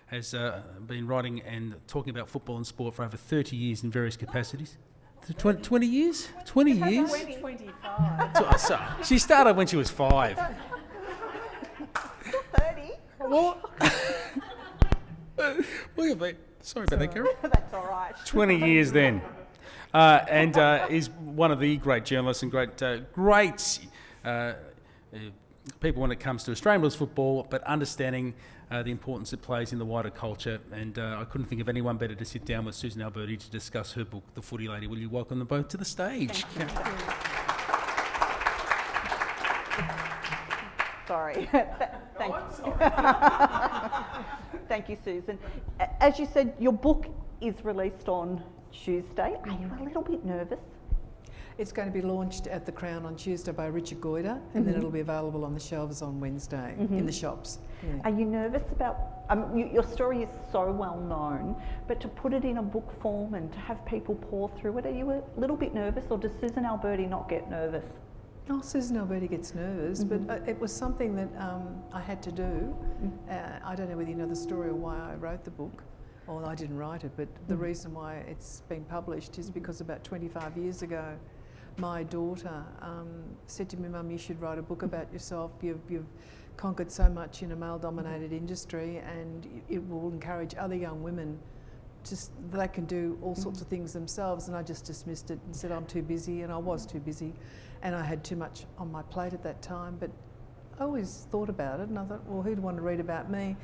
has been writing and talking about football and sport for over 30 years in various capacities. 20 years? 20 years? 25. So, she started when she was 5. 30. What? Sorry about that, Karen. That's all right. 20 years then. And is one of the great journalists and great people when it comes to Australian rules football, but understanding the importance it plays in the wider culture. And I couldn't think of anyone better to sit down with Susan Alberti to discuss her book, The Footy Lady. Will you welcome them both to the stage? Thank you. Sorry. Thank you. Thank you, Susan. As you said, your book is released on Tuesday. Are you a little bit nervous? It's going to be launched at the Crown on Tuesday by Richard Goyder, and then it'll be available on the shelves on Wednesday in the shops. Yeah. Are you nervous about, your story is so well known, but to put it in a book form and to have people pour through it, are you a little bit nervous, or does Susan Alberti not get nervous? Oh, Susan Alberti gets nervous, but it was something that I had to do. I don't know whether you know the story or why I wrote the book. Well, I didn't write it, but the reason why it's been published is because about 25 years ago, my daughter said to me, "Mum, you should write a book about yourself. You've conquered so much in a male-dominated industry, and it will encourage other young women they can do all sorts of things themselves." And I just dismissed it and said, "I'm too busy," and I was too busy, and I had too much on my plate at that time. But I always thought about it, and I thought, well, who'd want to read about me?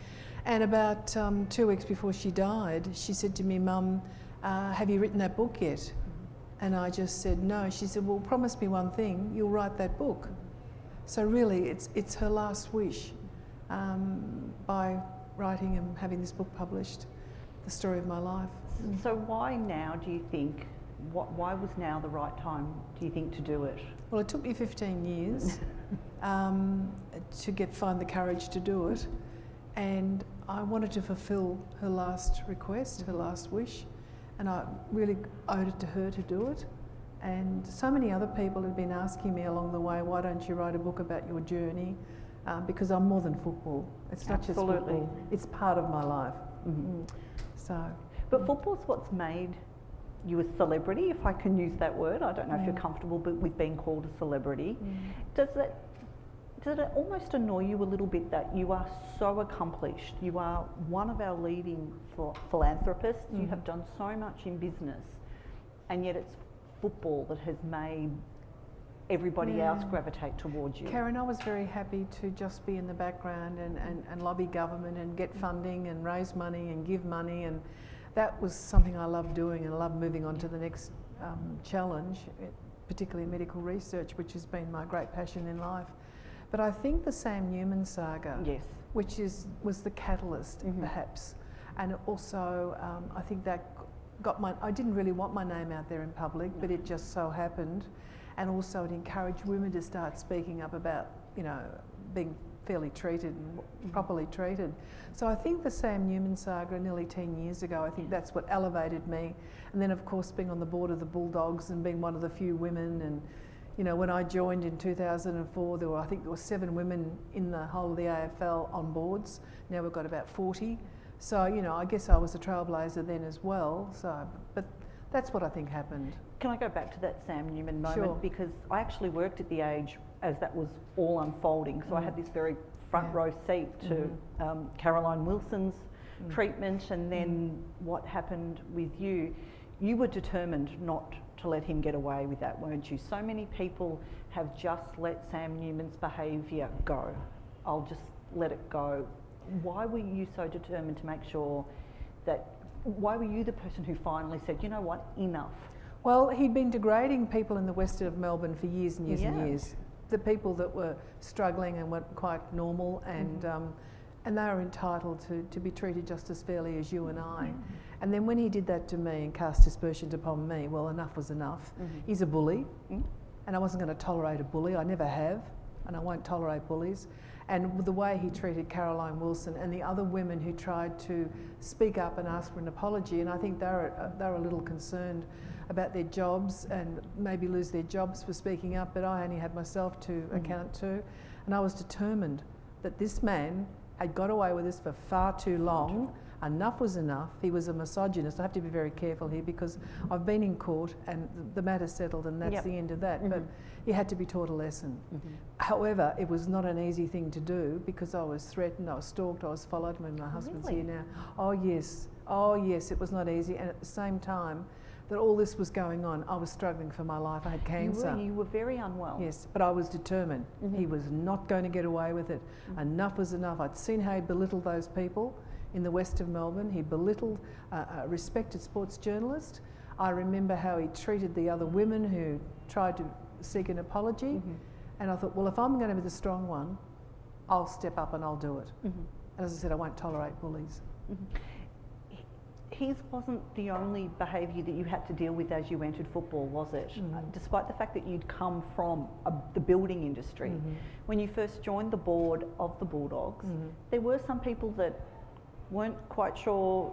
And about 2 weeks before she died, she said to me, "Mum, have you written that book yet?" And I just said no. She said, "Well, promise me one thing, you'll write that book." So really, it's her last wish by writing and having this book published, the story of my life. So why now, do you think? Why was now the right time, do you think, to do it? Well, it took me 15 years to find the courage to do it, and I wanted to fulfil her last request, her last wish, and I really owed it to her to do it. And so many other people have been asking me along the way, "Why don't you write a book about your journey?" Because I'm more than football. It's not just football. It's part of my life. But football's what's made you a celebrity, if I can use that word. I don't know if you're comfortable with being called a celebrity. Does it almost annoy you a little bit that you are so accomplished? You are one of our leading philanthropists. You have done so much in business, and yet it's football that has made everybody else gravitate towards you. Karen, I was very happy to just be in the background and lobby government and get funding and raise money and give money, and that was something I loved doing, and I loved moving on to the next challenge, particularly medical research, which has been my great passion in life. But I think the Sam Newman saga, which was the catalyst, perhaps, and also I think that I didn't really want my name out there in public, but it just so happened, and also it encouraged women to start speaking up about, being fairly treated and properly treated. So I think the Sam Newman saga nearly 10 years ago, I think that's what elevated me. And then of course being on the board of the Bulldogs and being one of the few women, and when I joined in 2004, I think there were 7 women in the whole of the AFL on boards. Now we've got about 40. So, I guess I was a trailblazer then as well. So, but that's what I think happened. Can I go back to that Sam Newman moment? Sure. Because I actually worked at the Age as that was all unfolding. So I had this very front row seat to Caroline Wilson's treatment, and then what happened with you. You were determined not to let him get away with that, weren't you? So many people have just let Sam Newman's behaviour go. I'll just let it go. Why were you so determined to make sure why were you the person who finally said, "You know what, enough"? Well, he'd been degrading people in the west of Melbourne for years and years and years. The people that were struggling and weren't quite normal, and they are entitled to be treated just as fairly as you and I. And then when he did that to me and cast aspersions upon me, well, enough was enough. He's a bully, and I wasn't going to tolerate a bully. I never have, and I won't tolerate bullies. And the way he treated Caroline Wilson and the other women who tried to speak up and ask for an apology, and I think they were a little concerned about their jobs and maybe lose their jobs for speaking up, but I only had myself to account to, and I was determined that this man had got away with this for far too long. enough was enough. He was a misogynist. I have to be very careful here because I've been in court and the matter's settled and that's the end of that. But he had to be taught a lesson. However, it was not an easy thing to do because I was threatened, I was stalked, I was followed. When my husband's here now. Oh yes, it was not easy. And at the same time that all this was going on, I was struggling for my life. I had cancer. You were very unwell. Yes, but I was determined. He was not going to get away with it. Enough was enough. I'd seen how he belittled those people in the west of Melbourne. He belittled a respected sports journalist. I remember how he treated the other women who tried to seek an apology. And I thought, well, if I'm going to be the strong one, I'll step up and I'll do it. And as I said, I won't tolerate bullies. His wasn't the only behaviour that you had to deal with as you entered football, was it? Despite the fact that you'd come from the building industry. When you first joined the board of the Bulldogs, there were some people that weren't quite sure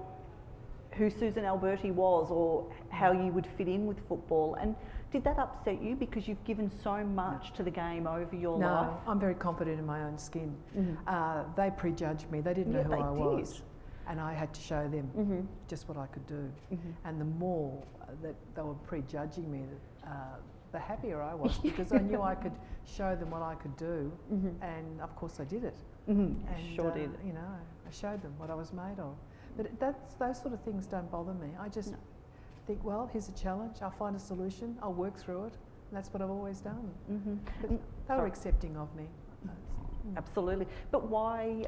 who Susan Alberti was or how you would fit in with football. And did that upset you because you've given so much to the game over your life? No, I'm very confident in my own skin. They prejudged me. They didn't know who I was. And I had to show them just what I could do. And the more that they were prejudging me, the happier I was because I knew I could show them what I could do. And of course I did it. And, sure did. You know, I showed them what I was made of. But those sort of things don't bother me. I just think, well, here's a challenge. I'll find a solution. I'll work through it. And that's what I've always done. But they were accepting of me. Absolutely. But why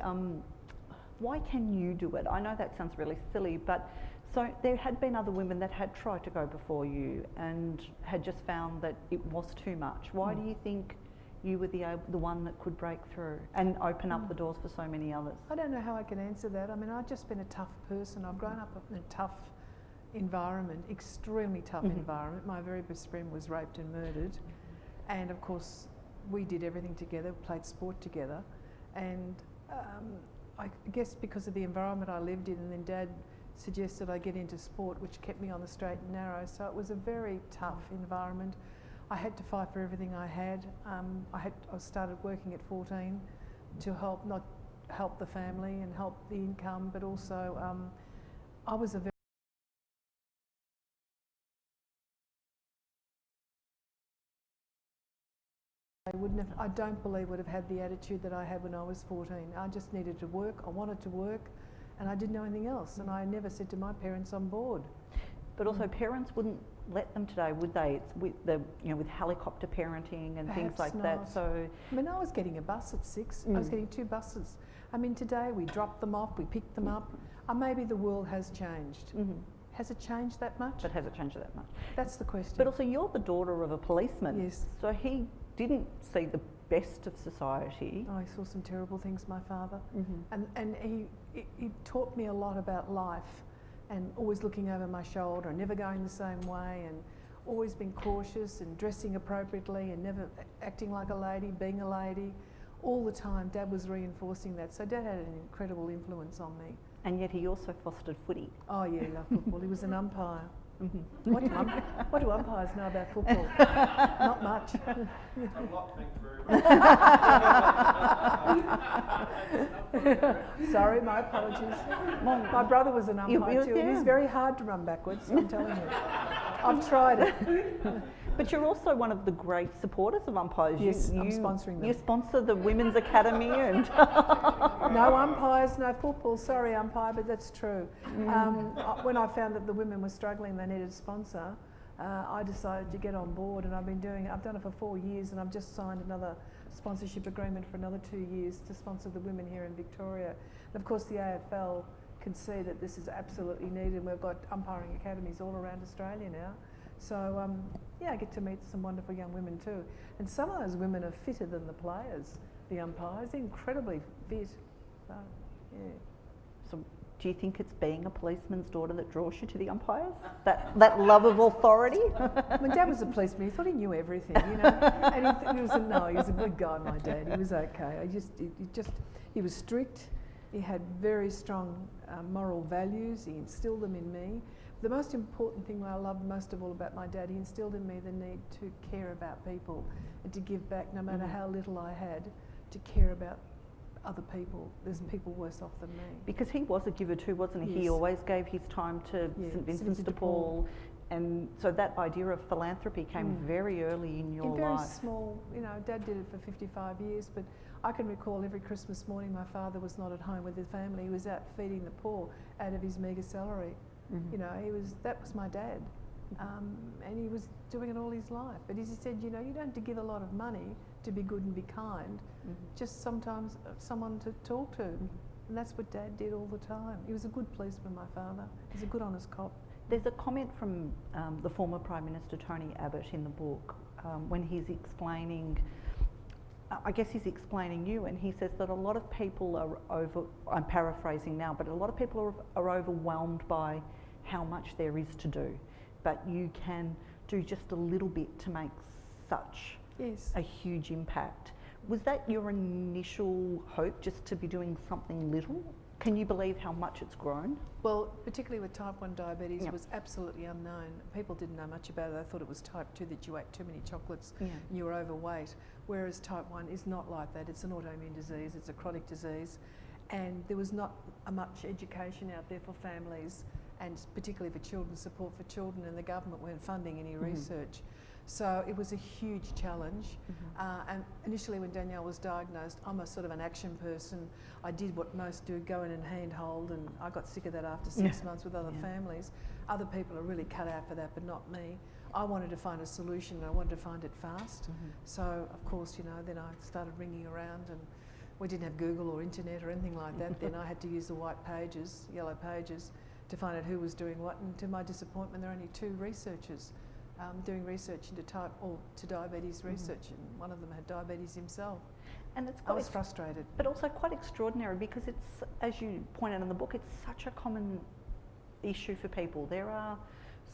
can you do it? I know that sounds really silly, but so there had been other women that had tried to go before you and had just found that it was too much. Why do you think you were the one that could break through and open up the doors for so many others? I don't know how I can answer that. I mean, I've just been a tough person. I've grown up in a tough environment, extremely tough environment. My very best friend was raped and murdered. And of course, we did everything together, played sport together. And I guess because of the environment I lived in, and then Dad suggested I get into sport, which kept me on the straight and narrow. So it was a very tough environment. I had to fight for everything I had. I started working at 14 to help the family and help the income, but also I was a very I don't believe would have had the attitude that I had when I was 14. I just needed to work, I wanted to work, and I didn't know anything else. And I never said to my parents, I'm bored. But also parents wouldn't let them today, would they? It's with with helicopter parenting and things like that. So I mean, I was getting a bus at 6. I was getting 2 buses. I mean, today we drop them off, we pick them up. Maybe the world has changed. Has it changed that much? But has it changed that much? That's the question. But also, you're the daughter of a policeman. Yes. So he didn't see the best of society. Oh, he saw some terrible things, my father. And he taught me a lot about life, and always looking over my shoulder and never going the same way, and always being cautious and dressing appropriately and never acting like a lady, being a lady. All the time, Dad was reinforcing that. So Dad had an incredible influence on me. And yet he also fostered footy. Oh yeah, he loved football. He was an umpire. What do umpires know about football? Not much. A lot, thank you very much. Sorry, my apologies. My brother was an umpire too, and he's very hard to run backwards, I'm telling you. I've tried it. But you're also one of the great supporters of umpires. Yes, I'm sponsoring them. You sponsor the Women's Academy and... No umpires, no football. Sorry, umpire, but that's true. When I found that the women were struggling, they needed a sponsor, I decided to get on board, and I've been doing it. I've done it for 4 years, and I've just signed another sponsorship agreement for another 2 years to sponsor the women here in Victoria. And of course, the AFL can see that this is absolutely needed, and we've got umpiring academies all around Australia now. So, yeah, I get to meet some wonderful young women too. And some of those women are fitter than the players, the umpires. They're incredibly fit. So, yeah. So, do you think it's being a policeman's daughter that draws you to the umpires? That love of authority? My dad was a policeman. He thought he knew everything, you know. And he was a good guy, my dad. He was okay. He was strict. He had very strong moral values. He instilled them in me. The most important thing I loved most of all about my dad, he instilled in me the need to care about people and to give back no matter how little I had, to care about other people. There's people worse off than me. Because he was a giver too, wasn't he? He Yes. always gave his time to St Vincent's de Paul. And so that idea of philanthropy came very early in your In very life. small, Dad did it for 55 years, but I can recall every Christmas morning my father was not at home with his family. He was out feeding the poor out of his meagre salary. That was my dad. And he was doing it all his life. But as he said, you don't have to give a lot of money to be good and be kind. Just sometimes someone to talk to. And that's what Dad did all the time. He was a good policeman, my father. He was a good, honest cop. There's a comment from the former Prime Minister Tony Abbott in the book when he's explaining, I guess he's explaining you, and he says that a lot of people I'm paraphrasing now, but a lot of people are overwhelmed by how much there is to do, but you can do just a little bit to make such a huge impact. Was that your initial hope, just to be doing something little? Can you believe how much it's grown? Well, particularly with type 1 diabetes, was absolutely unknown. People didn't know much about it. They thought it was type 2, that you ate too many chocolates and you were overweight, whereas type 1 is not like that. It's an autoimmune disease, it's a chronic disease, and there was not much education out there for families, and particularly for children, support for children, and the government weren't funding any research. So it was a huge challenge. And initially when Danielle was diagnosed, I'm a sort of an action person. I did what most do, go in and handhold, and I got sick of that after 6 months with other families. Other people are really cut out for that, but not me. I wanted to find a solution, and I wanted to find it fast. So of course, then I started ringing around, and we didn't have Google or internet or anything like that. Then I had to use the white pages, yellow pages, to find out who was doing what, and to my disappointment, there are only 2 researchers doing research into diabetes research, and one of them had diabetes himself. And I was frustrated. But also quite extraordinary, because it's, as you point out in the book, it's such a common issue for people. There are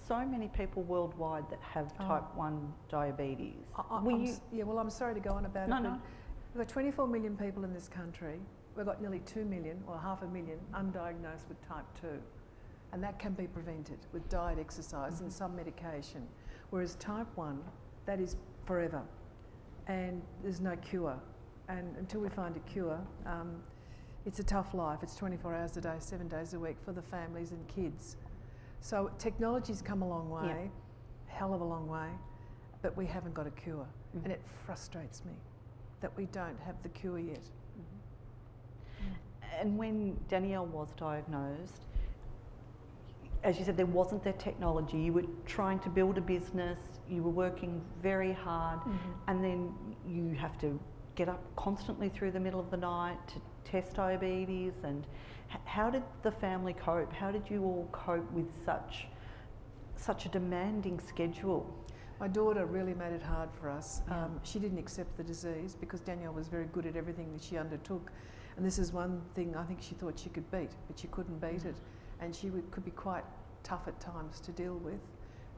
so many people worldwide that have type 1 diabetes. I'm sorry to go on about it. No. We've got 24 million people in this country. We've got nearly 2 million, or 500,000, undiagnosed with type 2. And that can be prevented with diet, exercise and some medication. Whereas type 1, that is forever. And there's no cure. And until we find a cure, it's a tough life. It's 24 hours a day, 7 days a week for the families and kids. So technology's come a long way, hell of a long way, but we haven't got a cure. And it frustrates me that we don't have the cure yet. And when Danielle was diagnosed, as you said, there wasn't that technology. You were trying to build a business, you were working very hard, and then you have to get up constantly through the middle of the night to test diabetes. And how did the family cope? How did you all cope with such a demanding schedule? My daughter really made it hard for us. She didn't accept the disease because Danielle was very good at everything that she undertook. And this is one thing I think she thought she could beat, but she couldn't beat it. And she could be quite tough at times to deal with.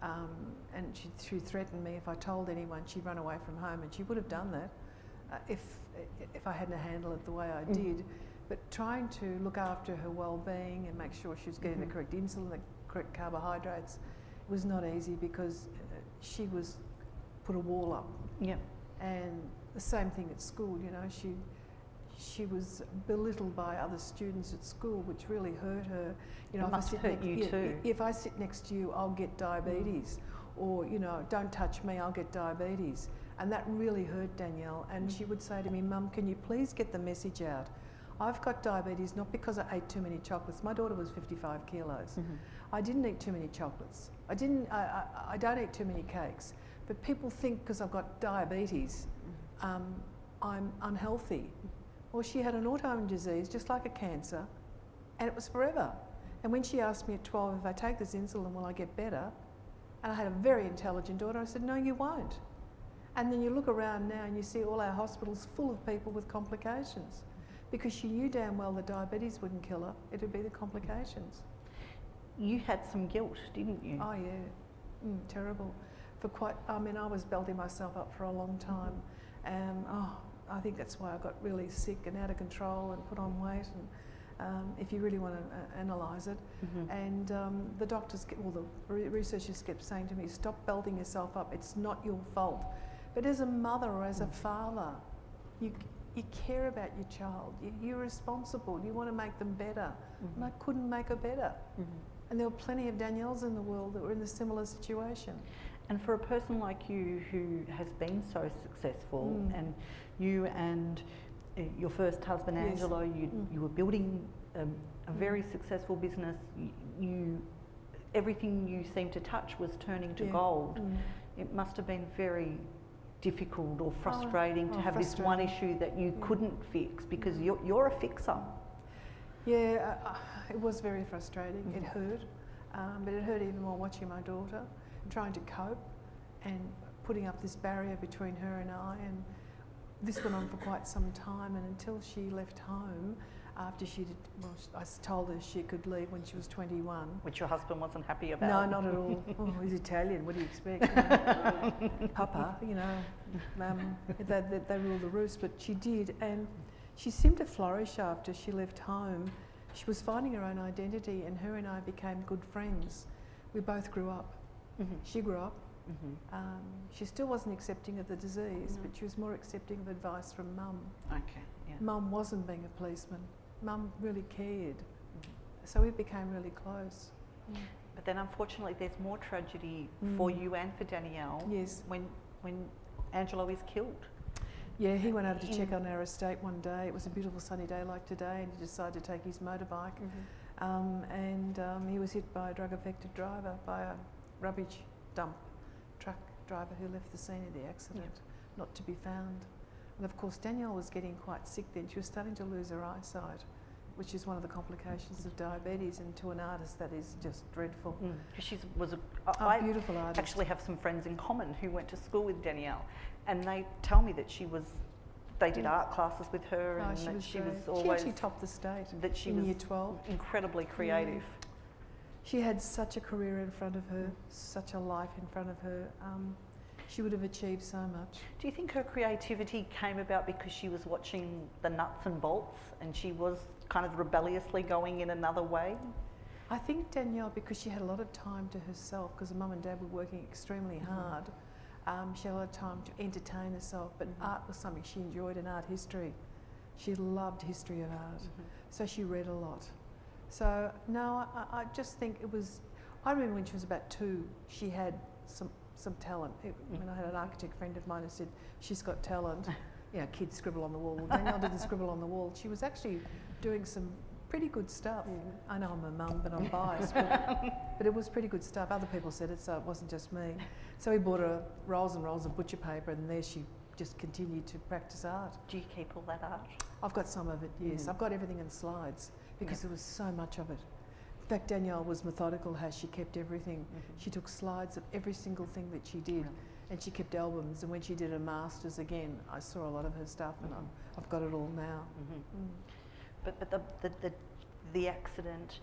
And she threatened me if I told anyone, she'd run away from home, and she would have done that if I hadn't handled it the way I did. But trying to look after her well-being and make sure she was getting the correct insulin, the correct carbohydrates, it was not easy because she was put a wall up. And the same thing at school, she was belittled by other students at school, which really hurt her. It must hurt you too. If I sit next to you, I'll get diabetes. Or, don't touch me, I'll get diabetes. And that really hurt Danielle. And she would say to me, Mum, can you please get the message out? I've got diabetes not because I ate too many chocolates. My daughter was 55 kilos. I didn't eat too many chocolates. I don't eat too many cakes. But people think because I've got diabetes, I'm unhealthy. Well, she had an autoimmune disease, just like a cancer, and it was forever. And when she asked me at 12, if I take this insulin, will I get better? And I had a very intelligent daughter. I said, no, you won't. And then you look around now and you see all our hospitals full of people with complications, because she knew damn well the diabetes wouldn't kill her, it would be the complications. You had some guilt, didn't you? Oh yeah, terrible. I was belting myself up for a long time. And I think that's why I got really sick and out of control and put on weight, and if you really want to analyse it. And the doctors, the researchers kept saying to me, stop belting yourself up, it's not your fault. But as a mother or as a father, you care about your child. You're responsible. You want to make them better. And I couldn't make her better. And there were plenty of Danielles in the world that were in a similar situation. And for a person like you who has been so successful, and you and your first husband, Yes. Angelo, you were building a very successful business. Everything you seemed to touch was turning to gold. It must have been very difficult or frustrating to have this one issue that you couldn't fix, because you're a fixer. Yeah, it was very frustrating. It hurt, but it hurt even more watching my daughter trying to cope and putting up this barrier between her and I. And this went on for quite some time, and until she left home, after she did, well, I told her she could leave when she was 21. Which your husband wasn't happy about. No, not at all. Oh, he's Italian, what do you expect? Papa, you know, they rule the roost, but she did, and she seemed to flourish after she left home. She was finding her own identity, and her and I became good friends. We both grew up. She grew up. She still wasn't accepting of the disease, but she was more accepting of advice from Mum. Okay, yeah. Mum wasn't being a policeman. Mum really cared. So we became really close. But then unfortunately there's more tragedy for you and for Danielle. Yes. When Angelo is killed. Yeah, he went over to check on our estate one day. It was a beautiful sunny day like today, and he decided to take his motorbike. And he was hit by a drug-affected driver, by a rubbish dump truck driver who left the scene of the accident, not to be found. And of course Danielle was getting quite sick then. She was starting to lose her eyesight, which is one of the complications of diabetes, and to an artist that is just dreadful. She was A beautiful artist. actually have some friends in common who went to school with Danielle, and they tell me that they did art classes with her, and she that was she great. was always She actually topped the state that she in was year 12. incredibly creative. She had such a career in front of her, such a life in front of her. She would have achieved so much. Do you think her creativity came about because she was watching the nuts and bolts, and she was kind of rebelliously going in another way? I think Danielle, because she had a lot of time to herself, because her mum and dad were working extremely hard, she had a lot of time to entertain herself, but art was something she enjoyed, and art history. She loved history of art, so she read a lot. So, no, I just think it was, I remember when she was about 2, she had some talent. When I had an architect friend of mine who said, she's got talent. You know, kids scribble on the wall. Danielle didn't scribble on the wall. She was actually doing some pretty good stuff. I know I'm a mum, but I'm biased, but it was pretty good stuff. Other people said it, so it wasn't just me. So we bought her rolls and rolls of butcher paper, and there she just continued to practice art. Do you keep all that art? I've got some of it, yes. I've got everything in slides because there was so much of it. In fact, Danielle was methodical how she kept everything. She took slides of every single thing that she did, and she kept albums. And when she did her masters again, I saw a lot of her stuff, and I've got it all now. But the accident,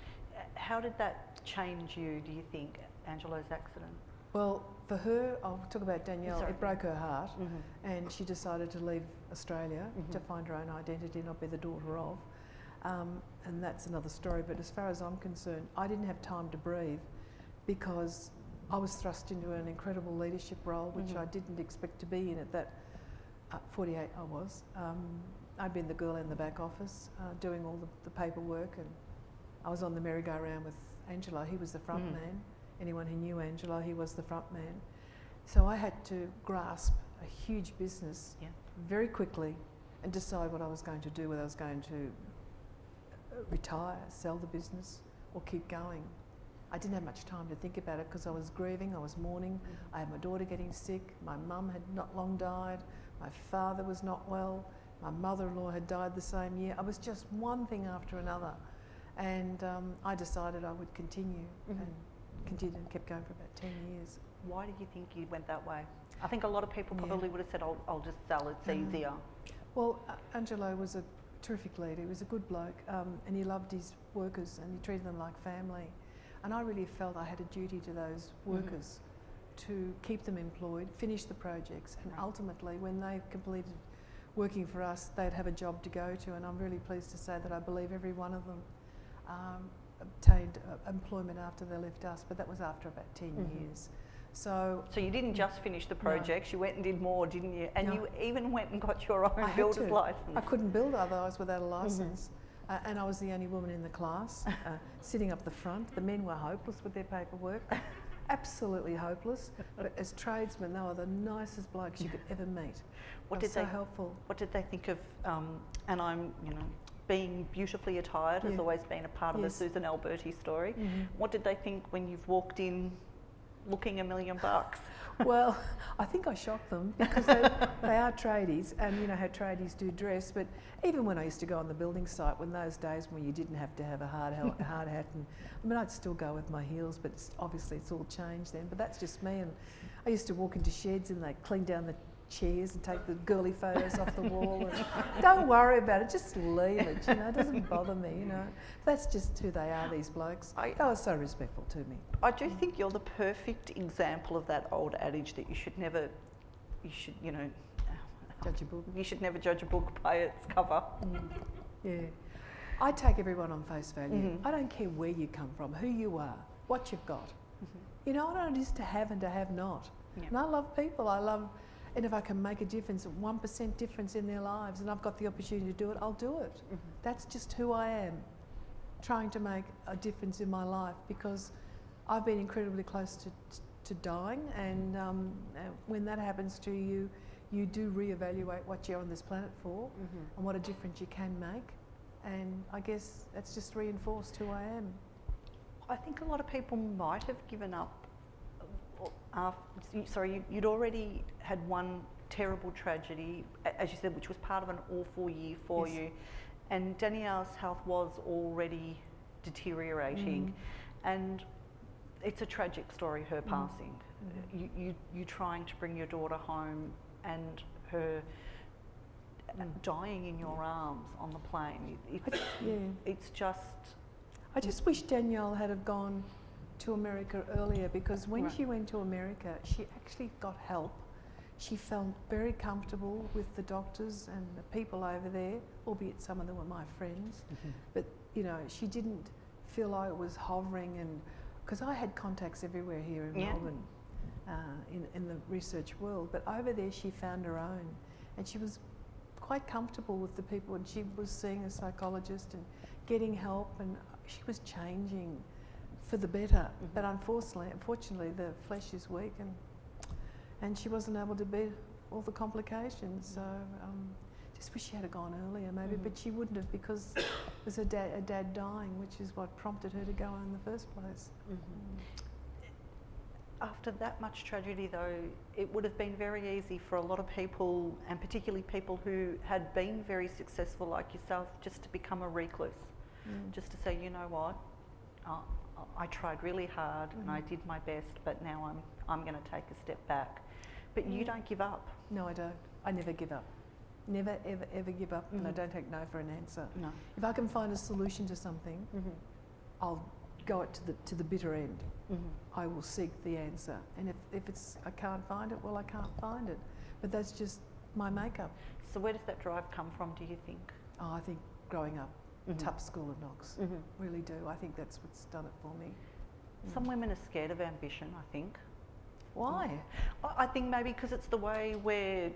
how did that change you, do you think, Angelo's accident? Well, for her, I'll talk about Danielle, Sorry. it broke her heart, and she decided to leave Australia to find her own identity, not be the daughter of. And that's another story, but as far as I'm concerned, I didn't have time to breathe because I was thrust into an incredible leadership role, which I didn't expect to be in at that 48 I was. I'd been the girl in the back office doing all the paperwork, and I was on the merry-go-round with Angelo. He was the front man. Anyone who knew Angelo, he was the front man. So I had to grasp a huge business very quickly and decide what I was going to do, whether I was going to retire, sell the business, or keep going. I didn't have much time to think about it because I was grieving, I was mourning. I had my daughter getting sick, my mum had not long died, my father was not well, my mother-in-law had died the same year. I was just one thing after another, and I decided I would continue and continued and kept going for about 10 years. Why do you think you went that way? I think a lot of people probably would have said, I'll just sell, it's easier. Well, Angelo was a terrific leader. He was a good bloke, and he loved his workers and he treated them like family. And I really felt I had a duty to those workers to keep them employed, finish the projects, and ultimately when they completed working for us, they'd have a job to go to. And I'm really pleased to say that I believe every one of them obtained employment after they left us, but that was after about 10 years. So you didn't just finish the projects, you went and did more, didn't you? And No. you even went and got your I own had builder's to. license. I couldn't build otherwise without a license. And I was the only woman in the class, sitting up the front. The men were hopeless with their paperwork, absolutely hopeless. But as tradesmen, they were the nicest blokes you could ever meet. What They did were so they- helpful. What did they think of, and I'm, being beautifully attired has Yeah. always been a part of the Yes. Susan Alberti story. What did they think when you've walked in looking $1 million? Well, I think I shocked them because they are tradies, and you know how tradies do dress. But even when I used to go on the building site, when those days when you didn't have to have a hard hat, and I mean I'd still go with my heels, but obviously it's all changed then. But that's just me. And I used to walk into sheds and they'd clean down the chairs and take the girly photos off the wall. And don't worry about it, just leave it. It doesn't bother me. That's just who they are. These blokes. They were so respectful to me. I do think you're the perfect example of that old adage that you should never Judge a book. you should never judge a book by its cover. Yeah. I take everyone on face value. I don't care where you come from, who you are, what you've got. You know what it is to have and to have not. Yeah. And I love people. And if I can make a difference, 1% difference in their lives, and I've got the opportunity to do it, I'll do it. That's just who I am, trying to make a difference in my life, because I've been incredibly close to dying, and when that happens to you, you do reevaluate what you're on this planet for and what a difference you can make. And I guess that's just reinforced who I am. I think a lot of people might have given up. You'd already had one terrible tragedy, as you said, which was part of an awful year for Yes. you, and Danielle's health was already deteriorating, and it's a tragic story, her passing. You trying to bring your daughter home and her dying in your arms on the plane. It's just... I just wish Danielle had have gone to America earlier, because when Right. she went to America, she actually got help. She felt very comfortable with the doctors and the people over there, albeit some of them were my friends. But she didn't feel like it was hovering, and because I had contacts everywhere here in Melbourne, in the research world. But over there, she found her own, and she was quite comfortable with the people. And she was seeing a psychologist and getting help, and she was changing for the better. But unfortunately, the flesh is weak, and she wasn't able to beat all the complications. So just wish she had gone earlier, maybe. But she wouldn't have, because there's a dad dying, which is what prompted her to go in the first place. After that much tragedy, though, it would have been very easy for a lot of people, and particularly people who had been very successful like yourself, just to become a recluse. Just to say, you know what, I tried really hard and I did my best, but now I'm going to take a step back. But you don't give up. No, I don't. I never give up. Never, ever, ever give up, and I don't take no for an answer. No. If I can find a solution to something, I'll go it to the bitter end. I will seek the answer, and if I can't find it, well, I can't find it. But that's just my makeup. So where does that drive come from, do you think? Oh, I think growing up, tough school at Knox, really do. I think that's what's done it for me. Some women are scared of ambition, I think. Why? I think maybe because it's the way we're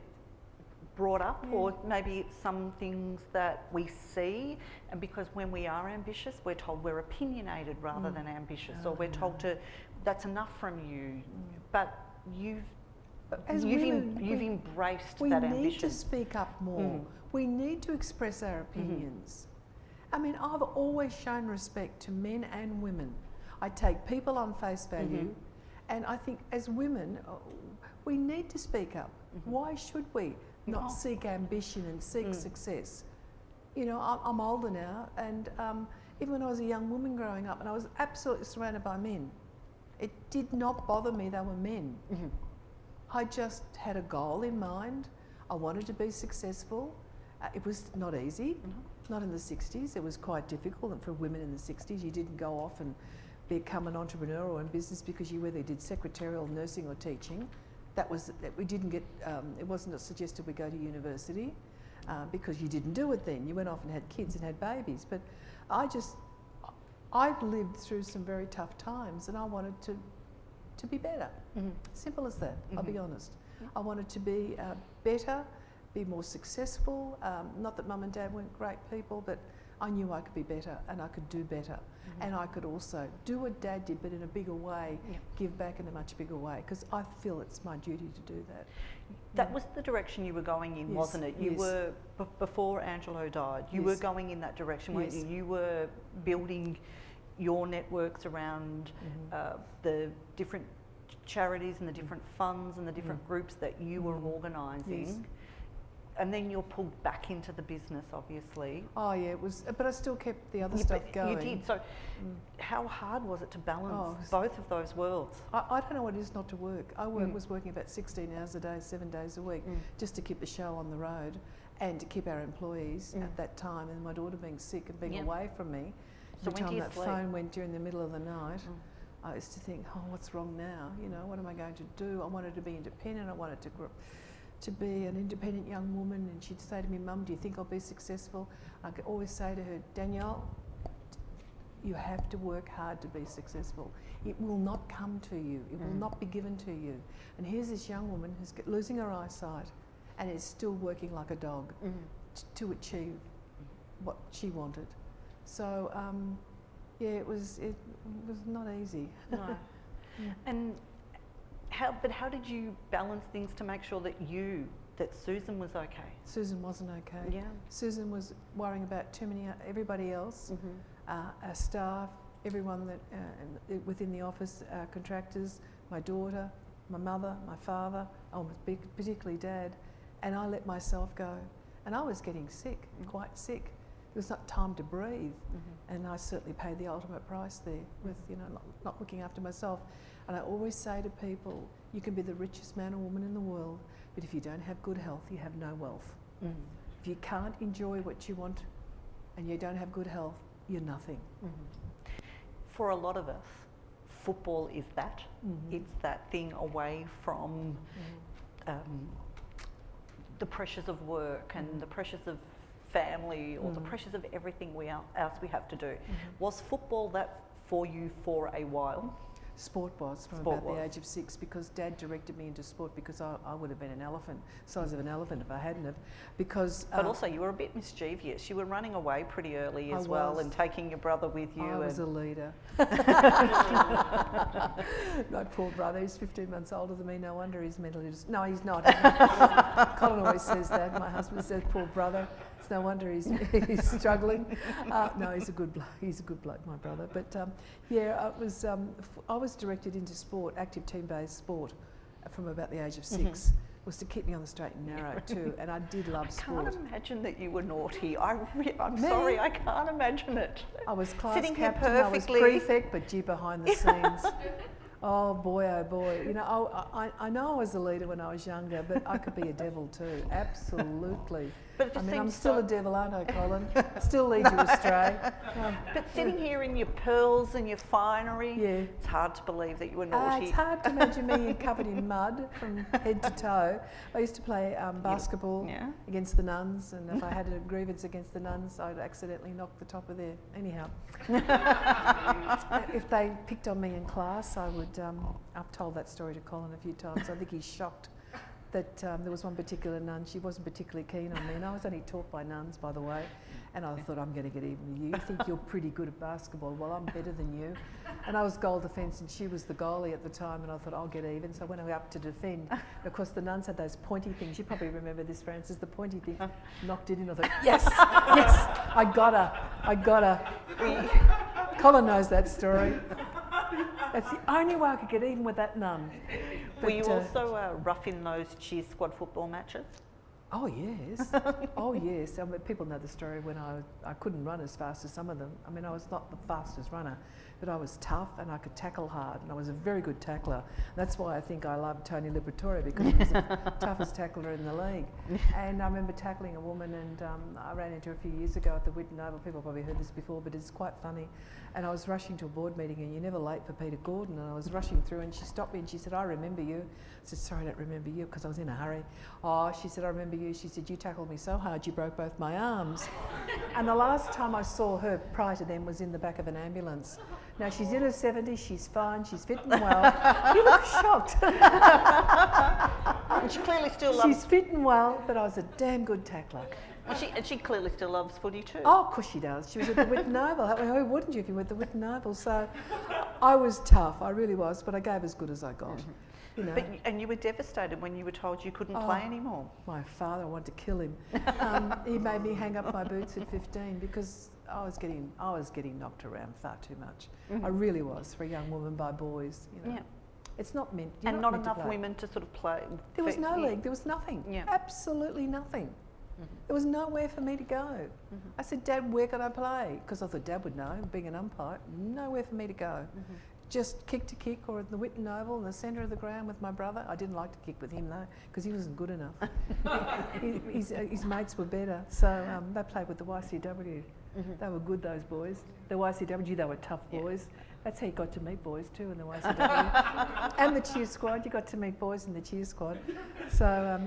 brought up, or maybe it's some things that we see, and because when we are ambitious, we're told we're opinionated rather than ambitious, or we're told that's enough from you. But you've embraced that ambition. We need to speak up more. We need to express our opinions. I mean, I've always shown respect to men and women. I take people on face value, and I think as women, we need to speak up. Why should we not seek ambition and seek success? I'm older now, and even when I was a young woman growing up, and I was absolutely surrounded by men, it did not bother me they were men. I just had a goal in mind. I wanted to be successful. It was not easy, not in the 60s. It was quite difficult, and for women in the 60s, you didn't go off and become an entrepreneur or in business because you either did secretarial, nursing or teaching. We didn't get, it wasn't suggested we go to university because you didn't do it then. You went off and had kids and had babies. But I'd lived through some very tough times, and I wanted to to be better. Simple as that, I'll be honest. I wanted to be better, be more successful. Not that Mum and Dad weren't great people, but I knew I could be better and I could do better. And I could also do what Dad did, but in a bigger way, give back in a much bigger way, because I feel it's my duty to do that. That was the direction you were going in, wasn't it? You were, before Angelo died, you were going in that direction, weren't you? You were building your networks around the different charities and the different funds and the different groups that you were organising. And then you're pulled back into the business, obviously. Oh yeah, it was, but I still kept the other stuff going. You did. So how hard was it to balance both of those worlds? I don't know what it is not to work. I was working about 16 hours a day, 7 days a week, just to keep the show on the road and to keep our employees at that time, and my daughter being sick and being away from me. So every time that phone went during the middle of the night, I used to think, oh, what's wrong now? You know, what am I going to do? I wanted to be independent. I wanted to be an independent young woman, and she'd say to me, Mum, do you think I'll be successful? I could always say to her, Danielle, you have to work hard to be successful. It will not come to you. It will not be given to you. And here's this young woman who's losing her eyesight and is still working like a dog to achieve what she wanted. So, yeah, it was not easy. No. And how did you balance things to make sure that Susan was okay? Susan wasn't okay. Yeah. Susan was worrying about everybody else, our staff, everyone that within the office, our contractors, my daughter, my mother, my father, particularly Dad, and I let myself go. And I was getting sick, quite sick. It was not time to breathe, and I certainly paid the ultimate price there with not looking after myself. And I always say to people, you can be the richest man or woman in the world, but if you don't have good health, you have no wealth. If you can't enjoy what you want and you don't have good health, you're nothing. For a lot of us, football is that. It's that thing away from the pressures of work and the pressures of family or the pressures of everything else we have to do. Was football that for you for a while? Sport was from about the age of 6, because Dad directed me into sport, because I would have been an elephant, size of an elephant if I hadn't have. Because but also you were a bit mischievous. You were running away pretty early as well, and taking your brother with you. I was a leader. My poor brother, he's 15 months older than me. No wonder he's mentally no, he's not. Colin always says that. My husband says, poor brother. It's no wonder he's struggling. No, he's a good bloke. He's a good bloke, my brother. But yeah, I was directed into sport, active team-based sport, from about the age of 6. Was to keep me on the straight and narrow too, and I did love sport. I can't imagine that you were naughty. I'm sorry, I can't imagine it. I was class sitting captain, here perfectly. I was prefect, but gee, behind the scenes. Oh boy, you know, I know I was a leader when I was younger, but I could be a devil too, absolutely. But it just I'm seems still a devil, aren't I, Colin? Still lead you astray. But sitting here in your pearls and your finery, it's hard to believe that you were naughty. It's hard to imagine me covered in mud from head to toe. I used to play basketball against the nuns, and if I had a grievance against the nuns, I'd accidentally knock the top of their... Anyhow. If they picked on me in class, I would... I've told that story to Colin a few times. I think he's shocked that there was one particular nun, she wasn't particularly keen on me, and I was only taught by nuns, by the way, and I thought, I'm going to get even with you. You think you're pretty good at basketball? Well, I'm better than you. And I was goal defence, and she was the goalie at the time, and I thought, I'll get even. So I went up to defend. And of course, the nuns had those pointy things. You probably remember this, Francis, the pointy thing. Knocked it in. I thought, yes, yes, I got her. Colin knows that story. That's the only way I could get even with that nun. Were you also rough in those cheer squad football matches? Oh yes, oh yes. I mean, people know the story when I couldn't run as fast as some of them. I mean, I was not the fastest runner, but I was tough and I could tackle hard, and I was a very good tackler. That's why I think I loved Tony Liberatore, because he was the toughest tackler in the league. And I remember tackling a woman, and I ran into her a few years ago at the Whitten Oval. People probably heard this before, but it's quite funny. And I was rushing to a board meeting, and you're never late for Peter Gordon, and I was rushing through, and she stopped me and she said, I remember you. I said, sorry, I don't remember you, because I was in a hurry. Oh, she said, I remember you. She said, you tackled me so hard you broke both my arms. And the last time I saw her prior to then was in the back of an ambulance. Now she's in her 70s, she's fine, she's fit and well. You look shocked. And she clearly still loves. She's fit and well, but I was a damn good tackler. And she clearly still loves footy too. Oh, of course she does. She was at the Whitten Oval. Who wouldn't you if you were at the Whitten Oval? So I was tough, I really was, but I gave as good as I got. You know. And you were devastated when you were told you couldn't play anymore. My father, I wanted to kill him. He made me hang up my boots at 15 because I was getting knocked around far too much. I really was, for a young woman by boys. You know. Yeah. It's not meant. And not enough women to sort of play. There was no league. There was nothing. Yeah. Absolutely nothing. There was nowhere for me to go. I said, Dad, where can I play? Because I thought Dad would know, being an umpire. Nowhere for me to go. Just kick to kick or at the Whitten Oval in the centre of the ground with my brother. I didn't like to kick with him though, because he wasn't good enough. His mates were better, so they played with the YCW. They were good, those boys. The YCW, they were tough boys. That's how you got to meet boys too in the YCW. And the cheer squad, you got to meet boys in the cheer squad. So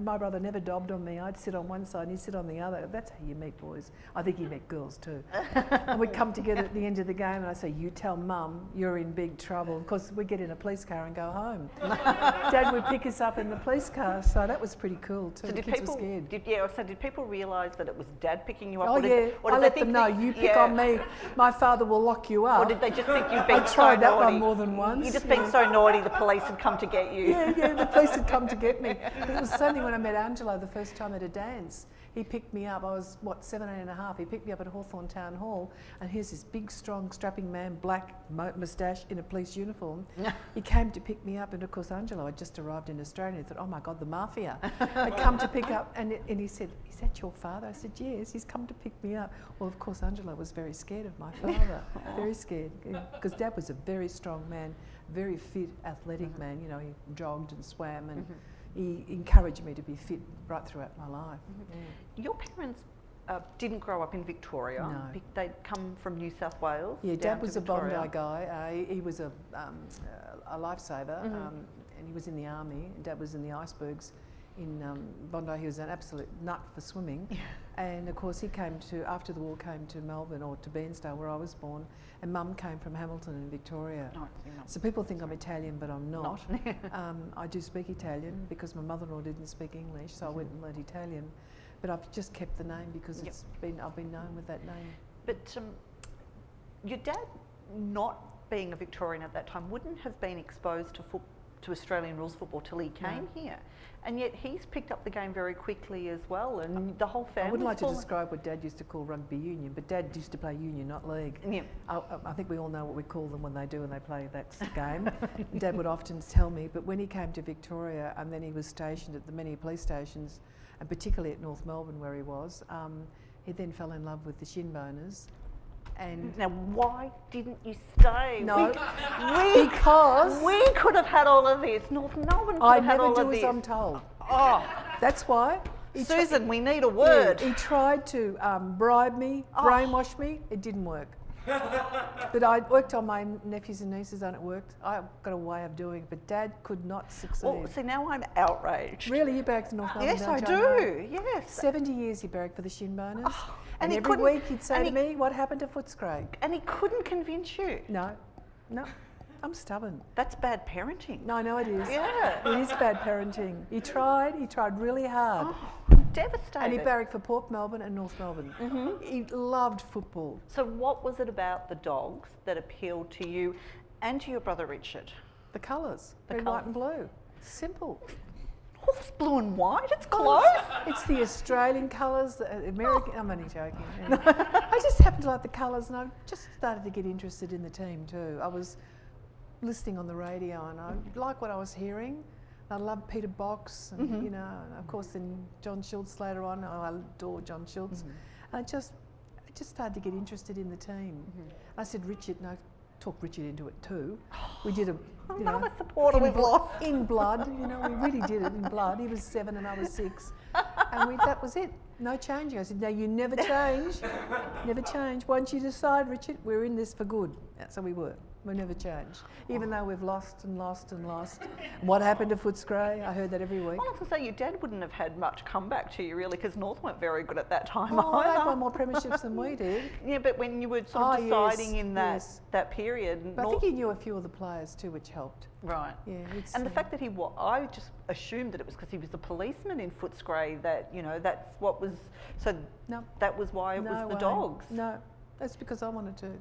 my brother never dobbed on me. I'd sit on one side and he'd sit on the other. That's how you meet boys. I think he met girls too. And we'd come together at the end of the game and I'd say, you tell Mum you're in big trouble. Because we'd get in a police car and go home. Dad would pick us up in the police car, so that was pretty cool too. So the kids were scared. Did people realise that it was Dad picking you up? Oh yeah, I let them know, you pick on me, my father will lock you up. Or did they just think you'd been I so tried that naughty? one more than once. You just been so naughty, the police had come to get you. Yeah, the police had come to get me. It was the same thing when I met Angelo the first time at a dance. He picked me up, I was, 17 and a half, he picked me up at Hawthorn Town Hall, and here's this big, strong, strapping man, black moustache in a police uniform. He came to pick me up, and of course Angelo had just arrived in Australia, and he thought, oh my God, the mafia had come to pick up, and he said, is that your father? I said, yes, he's come to pick me up. Well, of course, Angelo was very scared of my father, very scared, because Dad was a very strong man, very fit, athletic man, you know, he jogged and swam, and he encouraged me to be fit right throughout my life. Your parents didn't grow up in Victoria. No. They'd come from New South Wales. Yeah, down Dad was to a Victoria. Bondi guy. He was a lifesaver, and he was in the army. Dad was in the icebergs in Bondi. He was an absolute nut for swimming. And of course, he came to, after the war, came to Melbourne or to Bairnsdale, where I was born. And Mum came from Hamilton in Victoria. No, you're not. So people think I'm Italian, but I'm not. I do speak Italian because my mother-in-law didn't speak English, so I went and learned Italian. But I've just kept the name because I've been known with that name. But your dad, not being a Victorian at that time, wouldn't have been exposed to Australian rules football till he came here. And yet he's picked up the game very quickly as well, and the whole family. I wouldn't like to describe what Dad used to call rugby union, but Dad used to play union, not league. Yeah. I think we all know what we call them when they do and they play that game. Dad would often tell me, but when he came to Victoria and then he was stationed at the many police stations, and particularly at North Melbourne where he was, he then fell in love with the shin boners. And now, why didn't you stay? No, because we could have had all of this. North Melbourne could have had all of this. I never do as I'm told. Oh, that's why. Susan, we need a word. Yeah, he tried to bribe me, brainwash me. It didn't work. But I worked on my nephews and nieces and it worked. I've got a way of doing it, but Dad could not succeed. Well, see, now I'm outraged. Really, you barracked in North Melbourne? Yes, I do. Yes. 70 years he barracked for the shin boners. Oh, and every week he'd say to me, what happened to Footscray? And he couldn't convince you. No. I'm stubborn. That's bad parenting. No, I know it is. Yeah. It is bad parenting. He tried really hard. Oh, devastated. And he barracked for Port Melbourne and North Melbourne. He loved football. So what was it about the dogs that appealed to you and to your brother Richard? The colours, red, white and blue. Simple. Oh, it's blue and white, it's close. It's the Australian colours, the American, I'm only joking. I just happened to like the colours and I just started to get interested in the team too. I was listening on the radio and I liked what I was hearing. I loved Peter Box and, you know, and of course then John Schultz later on. I adore John Schultz. And I just started to get interested in the team. I said, Richard, and I talked Richard into it too. We did another supporter we've lost. In blood, you know, we really did it in blood. He was 7 and I was 6. And that was it. No changing. I said, no, you never change. Never change. Once you decide, Richard, we're in this for good. That's how we were. We never change. Even though we've lost and lost and lost. What happened to Footscray? I heard that every week. Well, I was going to say, your dad wouldn't have had much comeback to you, really, because North weren't very good at that time Oh, they either. won more premierships than we did. Yeah, but when you were sort of deciding in that period... But I think he knew a few of the players too, which helped. Right. Yeah, and the fact that I just assumed that it was because he was the policeman in Footscray, that, you know, that's what was... So No. That was why it was the dogs. No, that's because I wanted to.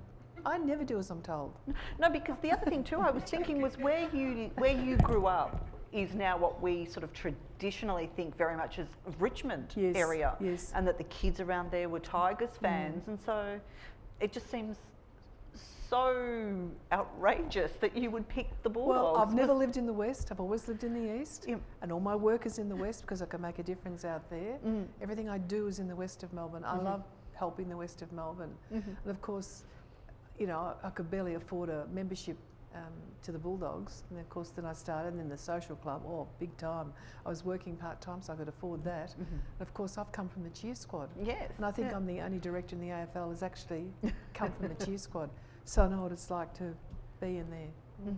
I never do as I'm told. No, because the other thing too I was thinking was where you grew up is now what we sort of traditionally think very much as Richmond area. Yes. And that the kids around there were Tigers fans. And so it just seems so outrageous that you would pick the Bulldogs. Well, I've never lived in the West. I've always lived in the East. Yeah. And all my work is in the West because I can make a difference out there. Everything I do is in the West of Melbourne. I love helping the West of Melbourne. And of course, you know, I could barely afford a membership to the Bulldogs. And of course, then I started, and then the social club, big time. I was working part-time, so I could afford that. And of course, I've come from the cheer squad. Yes. And I think I'm the only director in the AFL who's actually come from the cheer squad. So I know what it's like to be in there.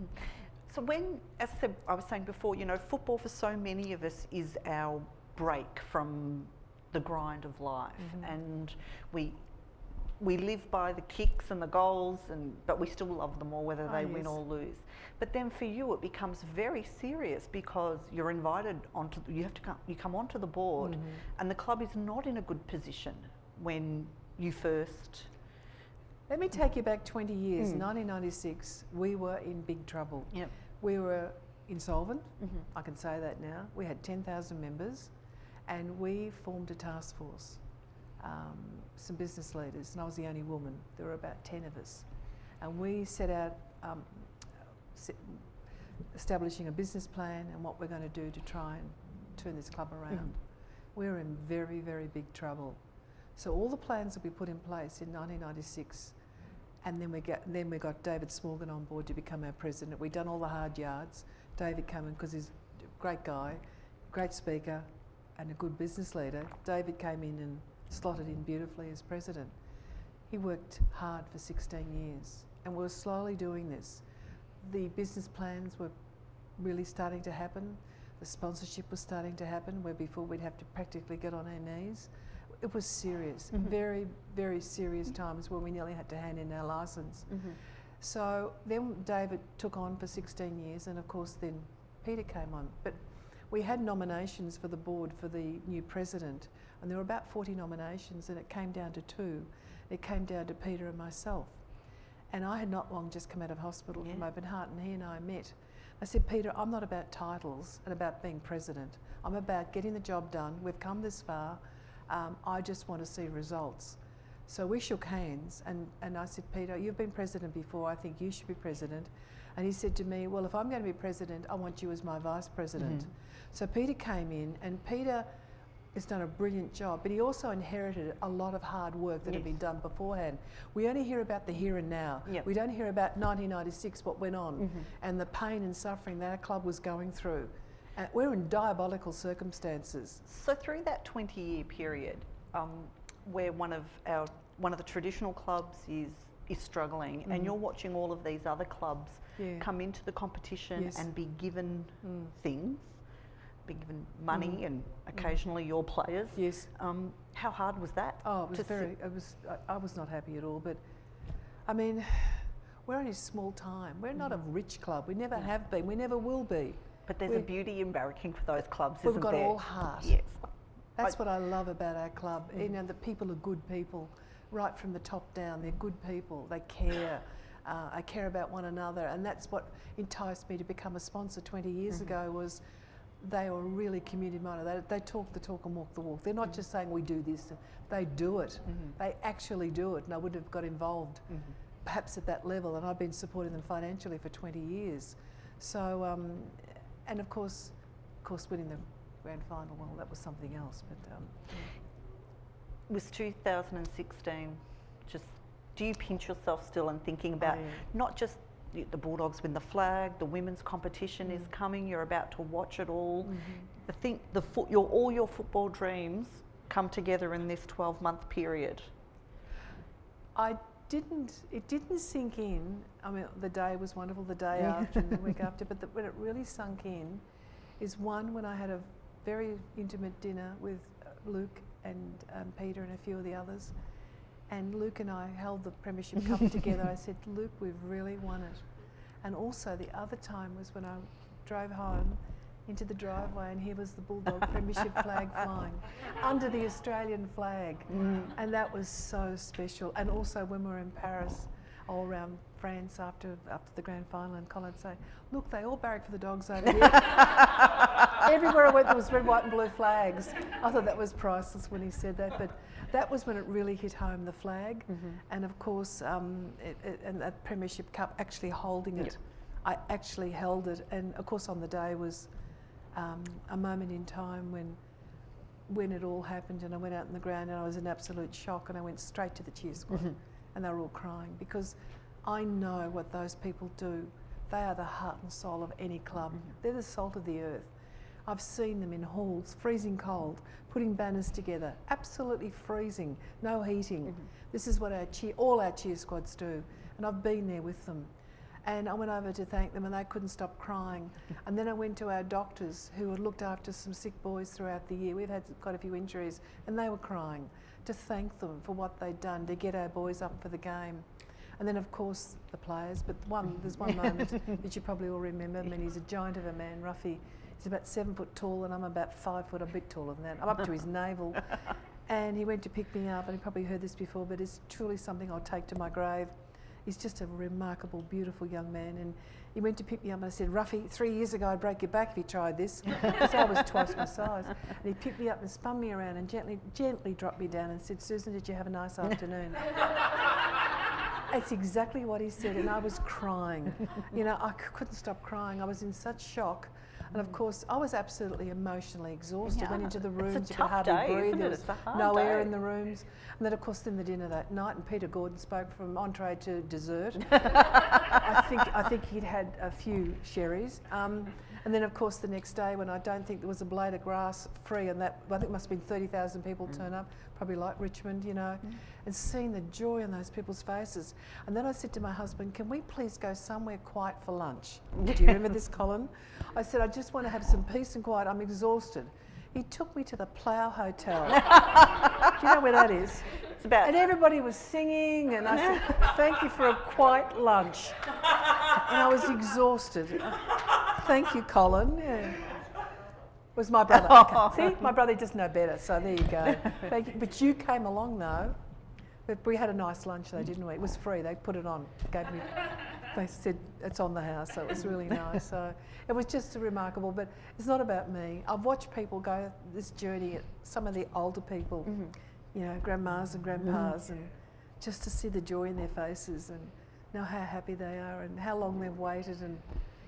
So when, as I said, I was saying before, you know, football for so many of us is our break from the grind of life. And we live by the kicks and the goals, but we still love them all, whether they win or lose. But then for you, it becomes very serious because you're invited onto. You come onto the board, and the club is not in a good position when you first. Let me take you back 20 years. 1996, we were in big trouble. Yep. We were insolvent. I can say that now. We had 10,000 members, and we formed a task force. Some business leaders, and I was the only woman. There were about 10 of us, and we set out establishing a business plan and what we're going to do to try and turn this club around. We were in very, very big trouble. So all the plans that we put in place in 1996, and then we got David Smorgan on board to become our president. We'd done all the hard yards. David came in because he's a great guy, great speaker, and a good business leader. David came in and slotted in beautifully as president. He worked hard for 16 years, and we were slowly doing this. The business plans were really starting to happen. The sponsorship was starting to happen, where before we'd have to practically get on our knees. It was serious, very, very serious times when we nearly had to hand in our licence. So then David took on for 16 years, and of course then Peter came on. But we had nominations for the board for the new president, and there were about 40 nominations, and it came down to 2. It came down to Peter and myself. And I had not long just come out of hospital from open heart, and he and I met. I said, Peter, I'm not about titles and about being president. I'm about getting the job done. We've come this far. I just want to see results. So we shook hands, and I said, Peter, you've been president before. I think you should be president. And he said to me, well, if I'm going to be president, I want you as my vice president. So Peter came in, and Peter has done a brilliant job, but he also inherited a lot of hard work that had been done beforehand. We only hear about the here and now. We don't hear about 1996, what went on, and the pain and suffering that our club was going through. We're in diabolical circumstances. So through that 20-year period, where one of the traditional clubs is struggling, and you're watching all of these other clubs come into the competition and be given things, be given money, and occasionally your players. How hard was that? Oh, it was I was not happy at all. But I mean, we're only a small time. We're not a rich club. We never have been. We never will be. But there's a beauty in barracking for those clubs, isn't there? We've got all heart. Yes. That's what I love about our club. You know, the people are good people, right from the top down. They're good people. They care. I care about one another, and that's what enticed me to become a sponsor 20 years ago. Was they were really community minded. They talk the talk and walk the walk. They're not just saying we do this. They do it. They actually do it, and I wouldn't have got involved, perhaps at that level. And I've been supporting them financially for 20 years. So, and of course, winning the grand final, well, that was something else. But it was 2016. Just, do you pinch yourself still and thinking about not just the Bulldogs win the flag, the women's competition is coming, you're about to watch it all. All your football dreams come together in this 12-month period? It didn't sink in. I mean, the day was wonderful, the day after and the week after, but when it really sunk in is one, when I had a very intimate dinner with Luke and Peter and a few of the others, and Luke and I held the Premiership Cup together. I said, Luke, we've really won it. And also the other time was when I drove home into the driveway and here was the Bulldog Premiership flag flying under the Australian flag. And that was so special. And also when we were in Paris, all around France after the grand final, and Colin would say, look, they all barrack for the Dogs over here. Everywhere I went there was red, white and blue flags. I thought that was priceless when he said that, but that was when it really hit home, the flag. And of course, and that Premiership Cup, actually holding it. I actually held it, and of course on the day was a moment in time when it all happened, and I went out in the ground and I was in absolute shock, and I went straight to the cheer squad and they were all crying, because I know what those people do. They are the heart and soul of any club. They're the salt of the earth. I've seen them in halls, freezing cold, putting banners together, absolutely freezing, no heating. This is what all our cheer squads do, and I've been there with them. And I went over to thank them and they couldn't stop crying. And then I went to our doctors who had looked after some sick boys throughout the year. We've had quite a few injuries, and they were crying to thank them for what they'd done to get our boys up for the game. And then of course the players, but there's one moment that you probably all remember. I mean, he's a giant of a man, Ruffy. He's about 7 foot tall and I'm about 5 foot, I'm a bit taller than that. I'm up to his navel. And he went to pick me up, and he probably heard this before, but it's truly something I'll take to my grave. He's just a remarkable, beautiful young man, and he went to pick me up and I said, Ruffy, 3 years ago I'd break your back if you tried this, because I was twice my size. And he picked me up and spun me around and gently dropped me down and said, Susan, did you have a nice afternoon? That's exactly what he said, and I was crying. You know, I couldn't stop crying. I was in such shock. And of course, I was absolutely emotionally exhausted. Went into the rooms, you could hardly breathe. There was no air in the rooms. And then, of course, then the dinner that night, and Peter Gordon spoke from entree to dessert. I think he'd had a few sherries. And then, of course, the next day, when I don't think there was a blade of grass free, and that I think it must have been 30,000 people turn up, probably like Richmond, you know, and seeing the joy on those people's faces. And then I said to my husband, can we please go somewhere quiet for lunch? Do you remember this, Colin? I said, I just want to have some peace and quiet. I'm exhausted. He took me to the Plough Hotel. Do you know where that is? It's about... And everybody was singing, and I said, thank you for a quiet lunch. And I was exhausted. Thank you, Colin. Yeah. It was my brother. Okay. See, my brother doesn't know better, so there you go. Thank you. But you came along, though. But we had a nice lunch, though, didn't we? It was free. They put it on. They said it's on the house, so it was really nice. So it was just remarkable. But it's not about me. I've watched people go this journey, some of the older people, you know, grandmas and grandpas, and just to see the joy in their faces and know how happy they are and how long they've waited. And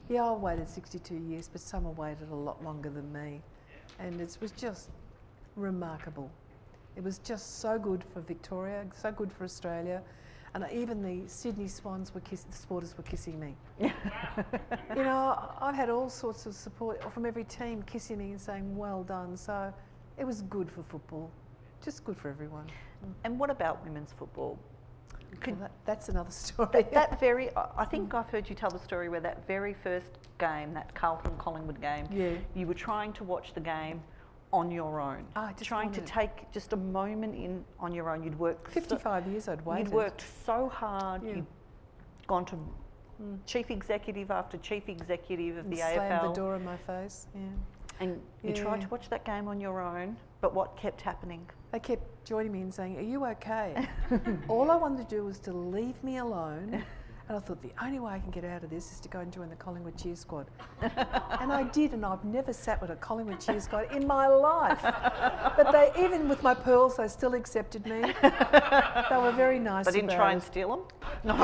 yeah, I've waited 62 years, but some have waited a lot longer than me. And it was just remarkable. It was just so good for Victoria, so good for Australia. And even the Sydney Swans the supporters were kissing me. You know, I've had all sorts of support from every team kissing me and saying, well done. So it was good for football, just good for everyone. And what about women's football? Well, that's another story. I think I've heard you tell the story where that very first game, that Carlton-Collingwood game, you were trying to watch the game on your own, trying to take just a moment in on your own. You'd worked 55 years I'd waited. You'd worked so hard. You'd gone to chief executive after chief executive of the AFL. Slammed the door in my face. Yeah. And you tried to watch that game on your own, but what kept happening? They kept joining me and saying, are you okay? All I wanted to do was to leave me alone. And I thought, the only way I can get out of this is to go and join the Collingwood cheer squad. And I did, and I've never sat with a Collingwood cheer squad in my life. But they, even with my pearls, they still accepted me. They were very nice. They didn't try and steal them? No.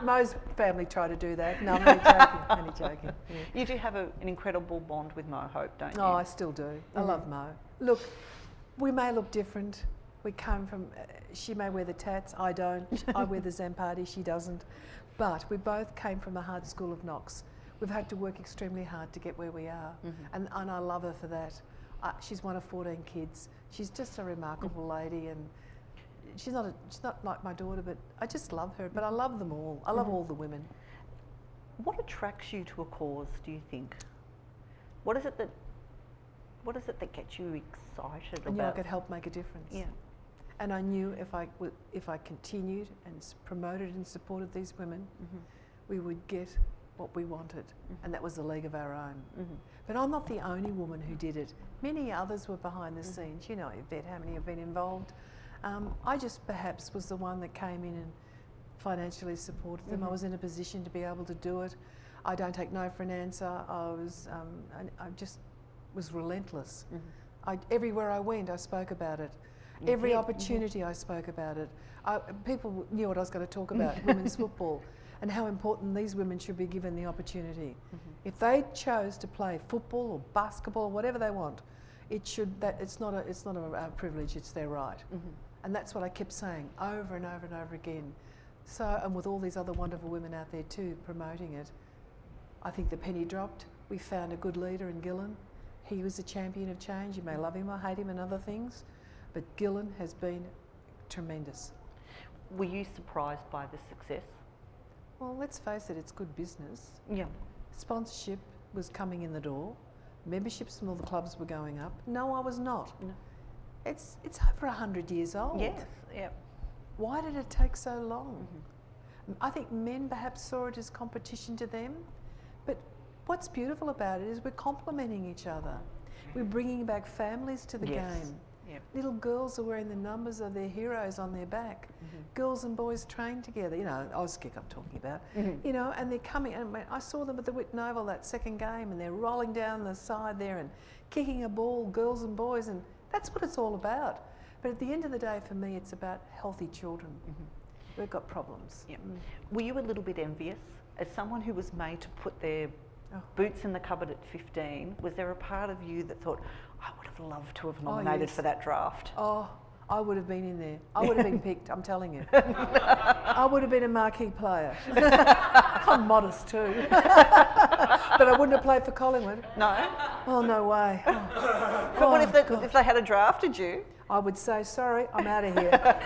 Mo's family tried to do that. No, I'm only joking. Yeah. You do have an incredible bond with Mo Hope, don't you? Oh, I still do. I love Mo. Look, we may look different. We come from, she may wear the tats, I don't. I wear the Zampardi, she doesn't. But we both came from a hard school of knocks. We've had to work extremely hard to get where we are. And I love her for that. She's one of 14 kids. She's just a remarkable lady, and she's not like my daughter, but I just love her. But I love them all. I love all the women. What attracts you to a cause, do you think? What is it that gets you excited I knew about? I could help make a difference. Yeah. And I knew if I continued and promoted and supported these women, we would get what we wanted, and that was a league of our own. But I'm not the only woman who did it. Many others were behind the scenes. You know, Yvette, how many have been involved? I just perhaps was the one that came in and financially supported them. I was in a position to be able to do it. I don't take no for an answer. I just was relentless. Everywhere I went, I spoke about it. Every opportunity I spoke about it. People knew what I was going to talk about, women's football, and how important these women should be given the opportunity. If they chose to play football or basketball or whatever they want, it's not a privilege, it's their right. And that's what I kept saying over and over and over again. So, and with all these other wonderful women out there too promoting it, I think the penny dropped. We found a good leader in Gillen. He was a champion of change. You may love him or hate him and other things, but Gillen has been tremendous. Were you surprised by the success? Well, let's face it, it's good business. Yeah. Sponsorship was coming in the door. Memberships from all the clubs were going up. No, I was not. No. It's over 100 years old. Yes. Yeah. Why did it take so long? I think men perhaps saw it as competition to them, but what's beautiful about it is we're complementing each other. We're bringing back families to the game. Yep. Little girls are wearing the numbers of their heroes on their back. Girls and boys train together. You know, Auskick I'm talking about. You know, and they're coming. And I saw them at the Whitten Oval that second game, and they're rolling down the side there and kicking a ball, girls and boys, and that's what it's all about. But at the end of the day, for me, it's about healthy children. We've got problems. Yeah. Were you a little bit envious? As someone who was made to put their boots in the cupboard at 15, was there a part of you that thought, I would have loved to have nominated for that draft? Oh, I would have been in there. I would have been picked, I'm telling you. I would have been a marquee player. I'm modest too. But I wouldn't have played for Collingwood. No? Oh, no way. But what if they had drafted you? I would say, sorry, I'm out of here.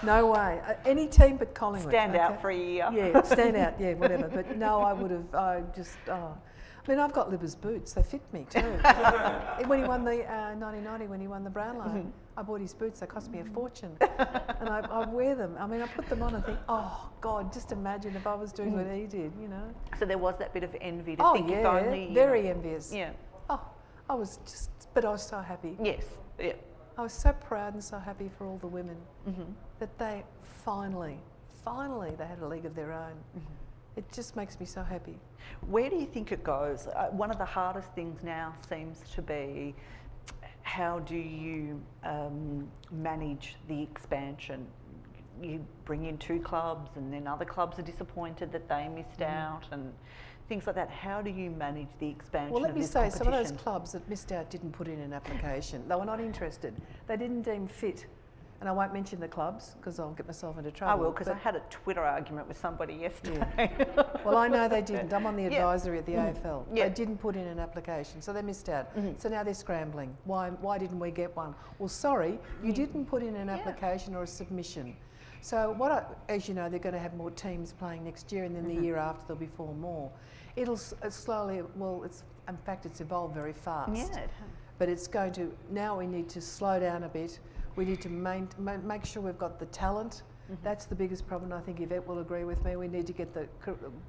No way. Any team but Collingwood. Stand out for a year. Yeah, stand out, yeah, whatever. But no, I would have, I mean, I've got Libba's boots. They fit me too. When he won the 1990, when he won the Brownlow, I bought his boots. They cost me a fortune, and I wear them. I mean, I put them on and think, oh God, just imagine if I was doing what he did, you know. So there was that bit of envy to think if only. Very envious. Yeah. Oh, I was just, but I was so happy. Yes. Yeah. I was so proud and so happy for all the women that they finally they had a league of their own. It just makes me so happy. Where do you think it goes? One of the hardest things now seems to be how do you manage the expansion? You bring in 2 clubs and then other clubs are disappointed that they missed out and things like that. How do you manage the expansion Well, let of me this say, some of those competition? clubs that missed out didn't put in an application. They were not interested. They didn't deem fit. And I won't mention the clubs because I'll get myself into trouble. I will, because I had a Twitter argument with somebody yesterday. Well, I know they didn't. I'm on the advisory at the AFL. Yeah. They didn't put in an application, so they missed out. So now they're scrambling. Why didn't we get one? Well, sorry, you didn't put in an application or a submission. So as you know, they're going to have more teams playing next year, and then the year after there'll be 4 more. It'll slowly, in fact, it's evolved very fast. Yeah, it has. But it's going to, now we need to slow down a bit. We need to make sure we've got the talent. That's the biggest problem. I think Yvette will agree with me. We need to get the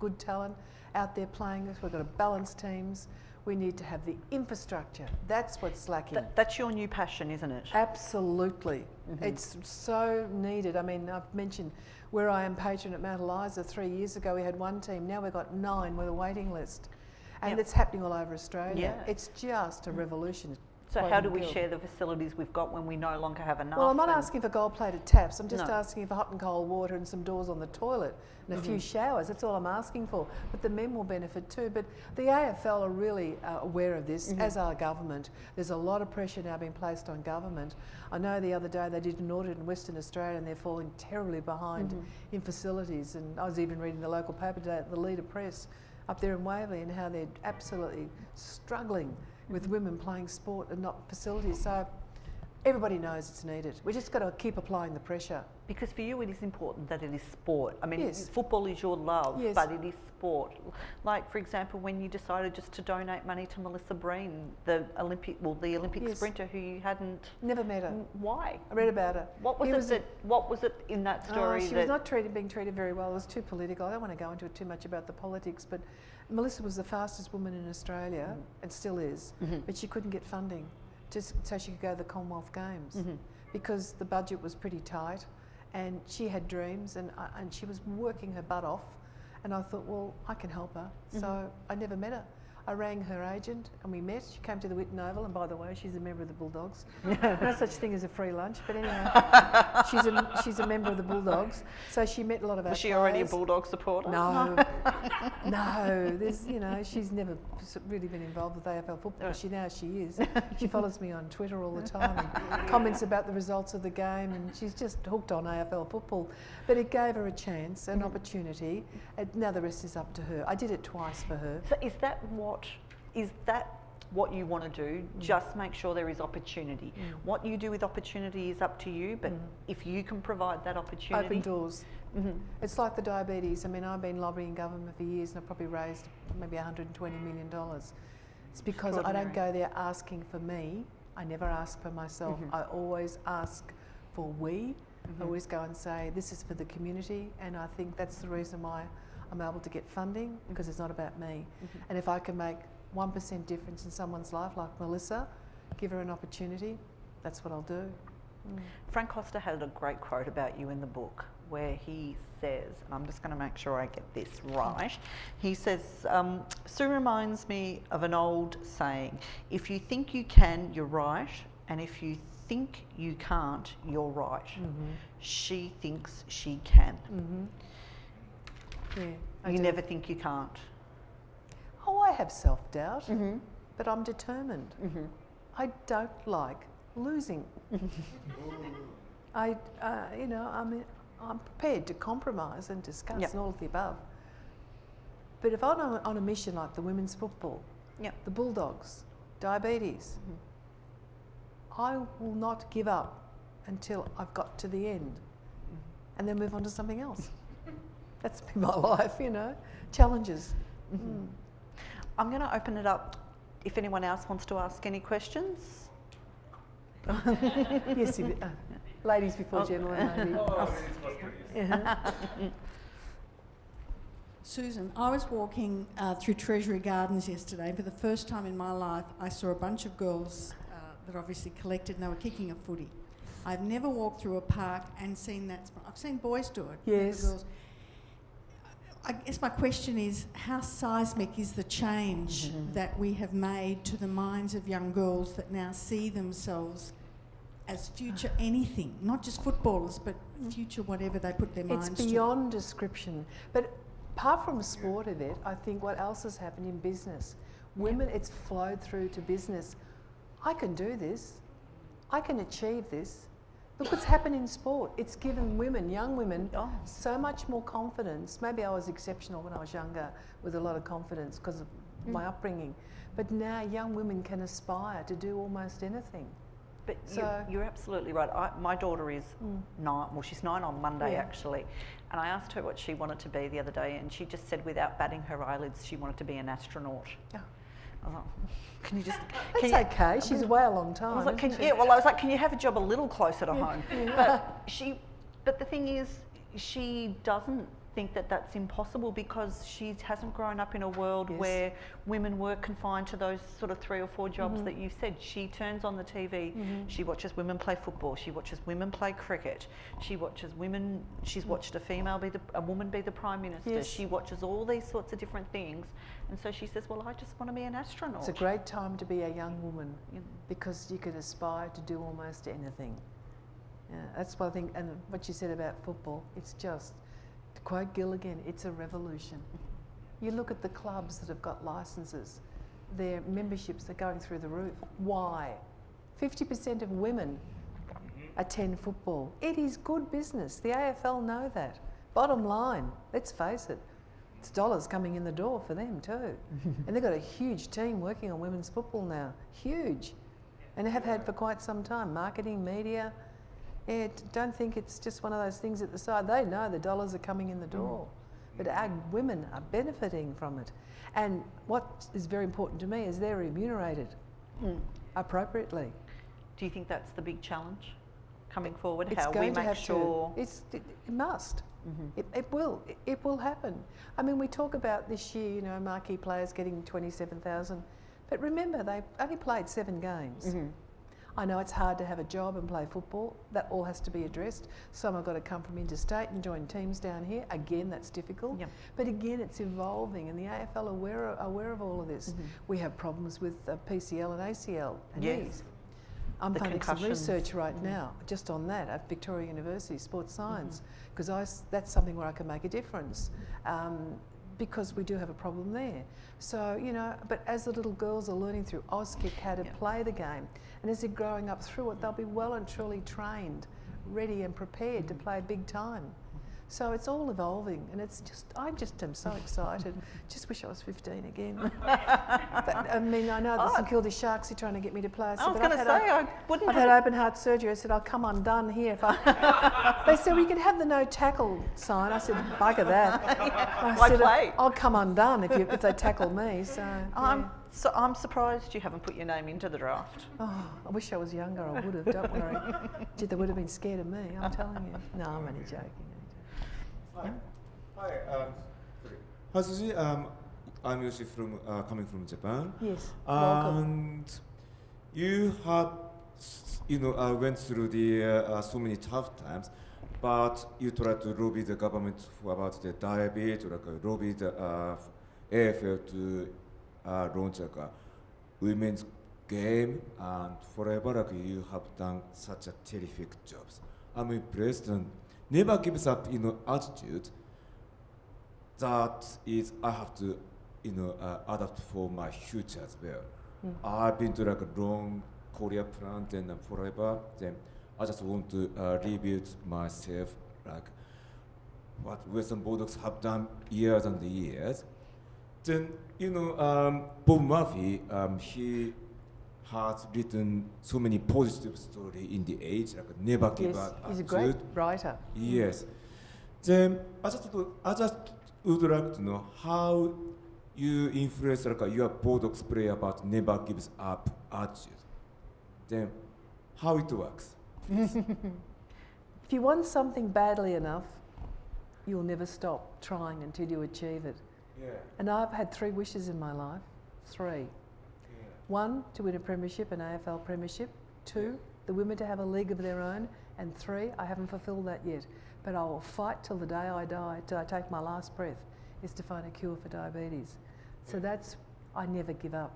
good talent out there playing us. We've got to balance teams. We need to have the infrastructure. That's what's lacking. That's your new passion, isn't it? Absolutely. It's so needed. I mean, I've mentioned where I am patron at Mount Eliza 3 years ago, we had 1 team. Now we've got 9 with a waiting list. And it's happening all over Australia. Yeah. It's just a revolution. So how do we share the facilities we've got when we no longer have enough? Well, I'm not asking for gold-plated taps. I'm just asking for hot and cold water and some doors on the toilet and a few showers. That's all I'm asking for. But the men will benefit too. But the AFL are really aware of this, as are government. There's a lot of pressure now being placed on government. I know the other day they did an audit in Western Australia and they're falling terribly behind in facilities. And I was even reading the local paper today, the Leader Press, up there in Waverley, and how they're absolutely struggling with women playing sport and not facilities. So everybody knows it's needed. We just got to keep applying the pressure. Because for you, it is important that it is sport. I mean, Yes. football is your love, Yes. but it is sport. Like, for example, when you decided just to donate money to Melissa Breen, the Olympic Yes. sprinter who you hadn't. Never met her. Why? I read about her. What was it in that story? She was not being treated very well. It was too political. I don't want to go into it too much about the politics, but Melissa was the fastest woman in Australia, and still is, but she couldn't get funding so she could go to the Commonwealth Games because the budget was pretty tight, and she had dreams, and she was working her butt off, and I thought, well, I can help her. So I never met her. I rang her agent and we met. She came to the Whitten Oval, and by the way, she's a member of the Bulldogs. No such thing as a free lunch, but anyway, she's a member of the Bulldogs. So she met a lot of our Was she already a players. Bulldog supporter? No, no. She's never really been involved with AFL football. But she is. She follows me on Twitter all the time and comments about the results of the game, and she's just hooked on AFL football. But it gave her a chance, an opportunity. And now the rest is up to her. I did it twice for her. So is that what you want to do? Just make sure there is opportunity. What you do with opportunity is up to you, but if you can provide that opportunity. Open doors. It's like the diabetes. I mean, I've been lobbying government for years, and I've probably raised maybe $120 million. It's because I don't go there asking for me. I never ask for myself. I always ask for we. I always go and say, this is for the community, and I think that's the reason why I'm able to get funding, because it's not about me. And if I can make 1% difference in someone's life, like Melissa, give her an opportunity, that's what I'll do. Frank Costa had a great quote about you in the book where he says, and I'm just going to make sure I get this right, he says, Sue reminds me of an old saying, if you think you can, you're right, and if you think you can't, you're right. She thinks she can. Yeah, You never think you can't. Oh, I have self-doubt, but I'm determined. I don't like losing. I'm prepared to compromise and discuss and all of the above. But if I'm on a mission like the women's football, the Bulldogs, diabetes, I will not give up until I've got to the end and then move on to something else. That's been my life, challenges. I'm going to open it up if anyone else wants to ask any questions. Yes, ladies before gentlemen, maybe. Susan, I was walking through Treasury Gardens yesterday. For the first time in my life, I saw a bunch of girls that obviously collected, and they were kicking a footy. I've never walked through a park and seen that. I've seen boys do it. Yes. Girls. I guess my question is, how seismic is the change that we have made to the minds of young girls that now see themselves as future anything, not just footballers, but future whatever they put their minds to? It's beyond description. But apart from sport of it, I think what else has happened in business? Women, it's flowed through to business. I can do this. I can achieve this. Look what's happened in sport. It's given women, young women, so much more confidence. Maybe I was exceptional when I was younger with a lot of confidence because of my upbringing. But now young women can aspire to do almost anything. But you're absolutely right. My daughter is 9, well, she's 9 on Monday actually. And I asked her what she wanted to be the other day, and she just said without batting her eyelids, she wanted to be an astronaut. I was like, can you just... That's okay, she's away a long time. I was like, can you have a job a little closer to home? But the thing is, she doesn't think that that's impossible because she hasn't grown up in a world where women were confined to those sort of 3 or 4 jobs that you said. She turns on the TV, she watches women play football, she watches women play cricket, she watches women, she's watched a woman be the Prime Minister, she watches all these sorts of different things, and so she says, well, I just want to be an astronaut. It's a great time to be a young woman because you can aspire to do almost anything. Yeah, that's what I think, and what you said about football, it's just, to quote Gill again, it's a revolution. You look at the clubs that have got licences, their memberships are going through the roof. Why? 50% of women attend football. It is good business. The AFL know that. Bottom line, let's face it, it's dollars coming in the door for them too. And they've got a huge team working on women's football now, huge. And they have had for quite some time, marketing, media. Yeah, don't think it's just one of those things at the side. They know the dollars are coming in the door, but our women are benefiting from it. And what is very important to me is they're remunerated appropriately. Do you think that's the big challenge coming forward? It's How we going to make have sure? to. It must. It will. It will happen. I mean, we talk about this year, you know, marquee players getting 27,000, but remember they've only played 7 games. I know it's hard to have a job and play football. That all has to be addressed. Some have got to come from interstate and join teams down here. Again, that's difficult. Yep. But again, it's evolving, and the AFL are aware of all of this. We have problems with PCL and ACL and Yes. knees. I'm The funding some concussions. research right now just on that at Victoria University, sports science, because that's something where I can make a difference. Because we do have a problem there. So, you know, but as the little girls are learning through Auskick how to play the game, and as they're growing up through it, they'll be well and truly trained, ready and prepared to play big time. So it's all evolving, and it's just, I just am so excited. Just wish I was 15 again. But, I mean, I know the St Kilda Sharks are trying to get me to play. I was but going to say, I wouldn't I've have had open heart surgery. I said, I'll come undone here. If I they said, we can have the no tackle sign. I said, bugger that. Why said, play? I'll come undone if they tackle me. So, yeah. I'm surprised you haven't put your name into the draft. Oh, I wish I was younger. I would have. Don't worry. Gee, they would have been scared of me. I'm telling you. No, I'm only joking. Hi. Hi. Sorry. Hi, Susie. I'm Yoshi from coming from Japan. Yes. Welcome. And you have, went through the so many tough times, but you tried to lobby the government about the diabetes, like lobby the AFL to launch like a women's game, and forever like you have done such a terrific jobs. I'm impressed and never gives up, attitude. That is, I have to, adapt for my future as well. I've been to like a long career plan, then forever. Then I just want to rebuild myself, like what Western Bulldogs have done years and years. Then, Bob Murphy, he has written so many positive stories in the age, like never give up. He's a great writer. Yes. Then I just would like to know how you influence like your Bulldogs player about never gives up attitude. Then how it works. If you want something badly enough, you'll never stop trying until you achieve it. Yeah. And I've had 3 wishes in my life. 3. 1, to win a premiership, an AFL premiership. 2, the women to have a league of their own. And 3, I haven't fulfilled that yet. But I will fight till the day I die, till I take my last breath, is to find a cure for diabetes. So that's, I never give up.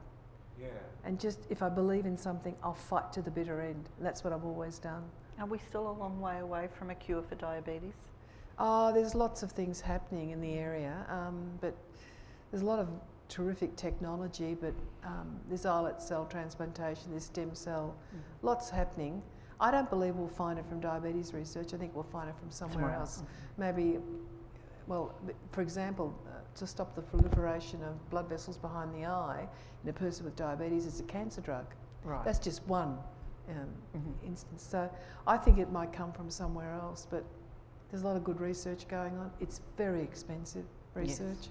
Yeah. And just, if I believe in something, I'll fight to the bitter end. And that's what I've always done. Are we still a long way away from a cure for diabetes? Oh, there's lots of things happening in the area, but there's a lot of terrific technology, but there's islet cell transplantation, there's stem cell, lots happening. I don't believe we'll find it from diabetes research. I think we'll find it from somewhere else. Maybe, well, for example, to stop the proliferation of blood vessels behind the eye in a person with diabetes is a cancer drug. Right. That's just one instance. So I think it might come from somewhere else, but there's a lot of good research going on. It's very expensive research,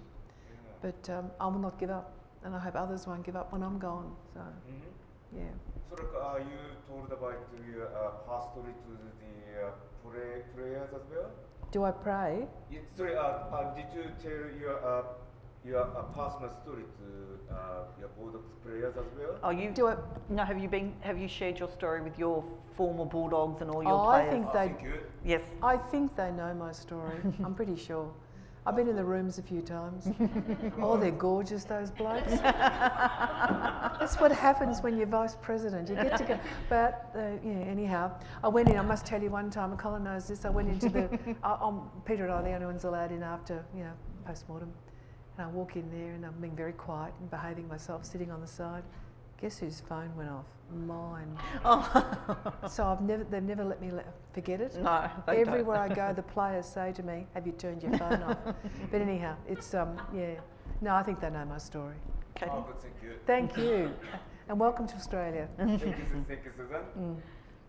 but I will not give up, and I hope others won't give up when I'm gone. So, yeah. So like, you told about your past story to the prayers as well? Do I pray? Yeah, sorry, did you tell your personal story to your Bulldogs players as well? Oh, you Do I? No, have you shared your story with your former Bulldogs and all your Oh, players? I think they. Yes. I think they know my story. I'm pretty sure. I've been in the rooms a few times. Oh, they're gorgeous, those blokes. That's what happens when you're vice president. You get to go. But yeah, anyhow, I went in. I must tell you one time, and Colin knows this. I went into the. Peter and I are the only ones allowed in after post-mortem. And I walk in there, and I'm being very quiet and behaving myself, sitting on the side. Guess whose phone went off? Mine. Oh. So they've never let me forget it. No, they don't. Everywhere I go, the players say to me, "Have you turned your phone off?" But anyhow, it's yeah. No, I think they know my story. Katie? Oh, good, thank you. Thank you, and welcome to Australia. Thank you, Susan.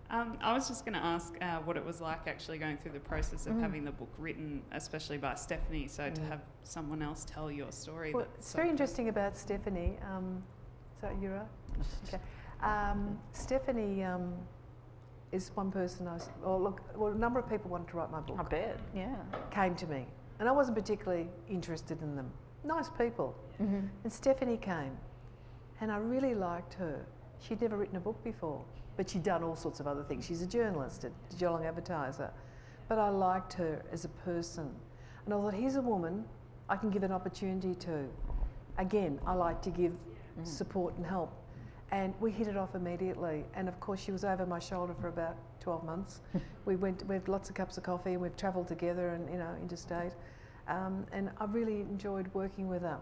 I was just going to ask what it was like actually going through the process of having the book written, especially by Stephanie. So to have someone else tell your story. Well, that's it's so very interesting about Stephanie. Is that you, right? Okay. Stephanie is one person a number of people wanted to write my book. I bet, yeah. Came to me, and I wasn't particularly interested in them. Nice people. And Stephanie came, and I really liked her. She'd never written a book before, but she'd done all sorts of other things. She's a journalist at the Geelong Advertiser, but I liked her as a person. And I thought, here's a woman I can give an opportunity to. Again, I like to give support and help. And we hit it off immediately. And of course, she was over my shoulder for about 12 months. We had lots of cups of coffee, and we've travelled together and, interstate. And I really enjoyed working with her.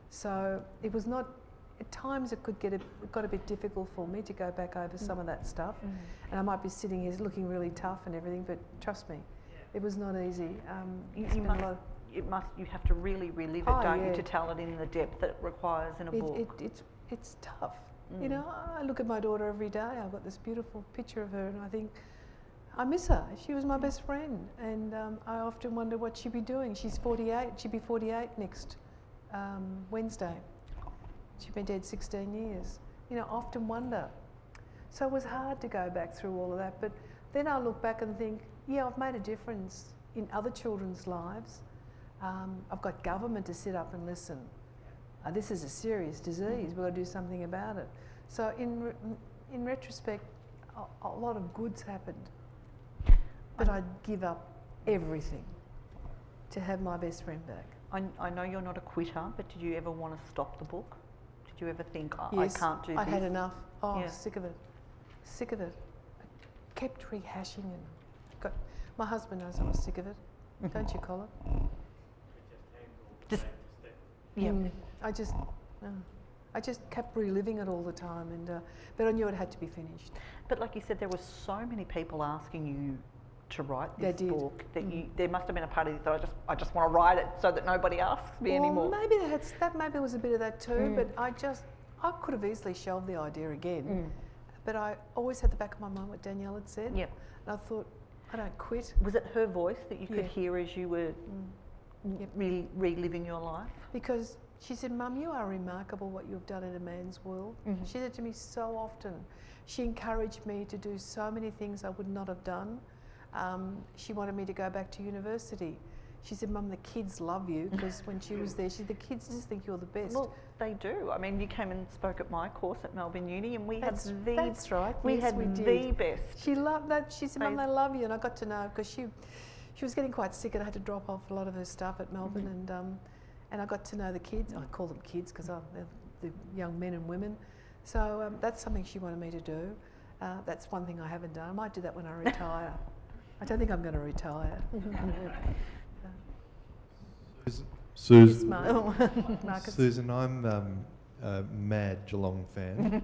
So it was not, at times it got a bit difficult for me to go back over some of that stuff. And I might be sitting here looking really tough and everything, but trust me, it was not easy. You have to really relive it, don't you, to tell it in the depth that it requires in a book. It's tough. I look at my daughter every day. I've got this beautiful picture of her, and I think, I miss her. She was my best friend, and I often wonder what she'd be doing. She's 48. She'd be 48 next Wednesday. She'd been dead 16 years. I often wonder. So it was hard to go back through all of that, but then I look back and think, yeah, I've made a difference in other children's lives. I've got government to sit up and listen. This is a serious disease. We've got to do something about it. So in retrospect, a lot of good's happened. But I'd give up everything to have my best friend back. I know you're not a quitter, but did you ever want to stop the book? Did you ever think, Yes, I can't do this? I had enough. Oh, Yeah. sick of it. Sick of it. I kept rehashing it. My husband knows I was sick of it. Don't you, Colin? Just, yeah. I just kept reliving it all the time, but I knew it had to be finished. But like you said, there were so many people asking you to write this They did. book that there must have been a part of you that I just want to write it so that nobody asks me anymore. Maybe maybe there was a bit of that too, but I could have easily shelved the idea again. But I always had the back of my mind what Danielle had said. Yep. And I thought, I don't quit. Was it her voice that you could hear as you were really reliving your life? Because she said, Mum, you are remarkable what you've done in a man's world. She said to me so often. She encouraged me to do so many things I would not have done. She wanted me to go back to university. She said, Mum, the kids love you, because when she was there, she said, the kids just think you're the best. Well, they do. I mean, you came and spoke at my course at Melbourne Uni, and we That's had the right. we Yes, had we the did. best. She loved that. She said, Mum, they love you. And I got to know, because she was getting quite sick, and I had to drop off a lot of her stuff at Melbourne. And I got to know the kids. I call them kids because they're the young men and women. So that's something she wanted me to do. That's one thing I haven't done. I might do that when I retire. I don't think I'm going to retire. Susan, Marcus. Susan, I'm a mad Geelong fan.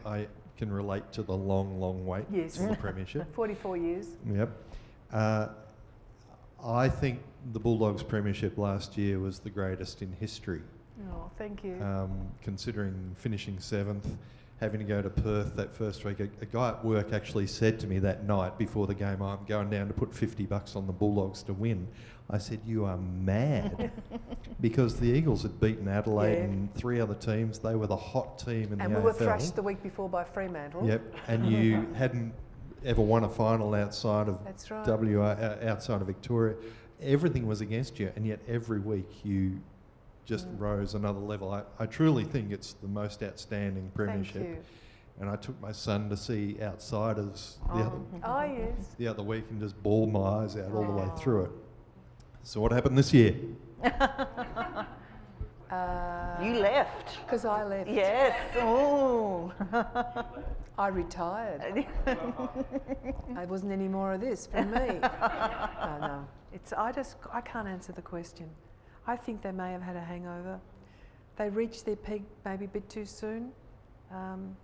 I can relate to the long wait Yes. for the premiership. 44 years. Yep. I think the Bulldogs premiership last year was the greatest in history. Oh, thank you. Considering finishing 7th, having to go to Perth that first week. A guy at work actually said to me that night before the game, I'm going down to put $50 on the Bulldogs to win. I said, you are mad. Because the Eagles had beaten Adelaide and 3 other teams. They were the hot team in the AFL. And we were thrashed the week before by Fremantle. Yep, and you hadn't ever won a final outside of That's right. outside of Victoria. Everything was against you, and yet every week you just rose another level. I truly think it's the most outstanding premiership. Thank you. And I took my son to see Outsiders the other week and just bawled my eyes out all the way through it. So what happened this year? You left. Because I left. Yes. Oh. I retired. There wasn't any more of this for me. No. I can't answer the question. I think they may have had a hangover. They reached their peak maybe a bit too soon.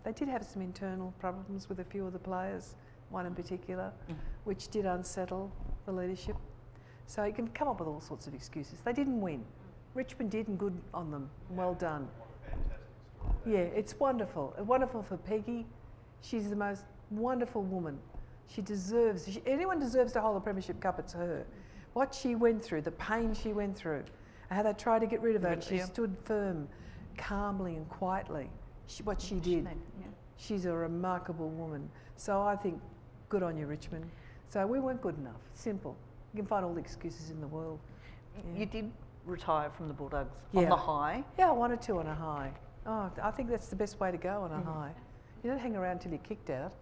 They did have some internal problems with a few of the players, one in particular, which did unsettle the leadership. So you can come up with all sorts of excuses. They didn't win. Richmond did, and good on them. Well done. Yeah, it's wonderful. Wonderful for Peggy. She's the most wonderful woman. She deserves, anyone deserves to hold a premiership cup, it's her. What she went through, the pain she went through, and how they tried to get rid of her, she stood firm, calmly and quietly. What she did. She's a remarkable woman. So I think, good on you, Richmond. So we weren't good enough. Simple. You can find all the excuses in the world. Yeah. You did retire from the Bulldogs on the high. Yeah, I wanted to on a high. Oh, I think that's the best way to go on a high. You don't hang around till you're kicked out.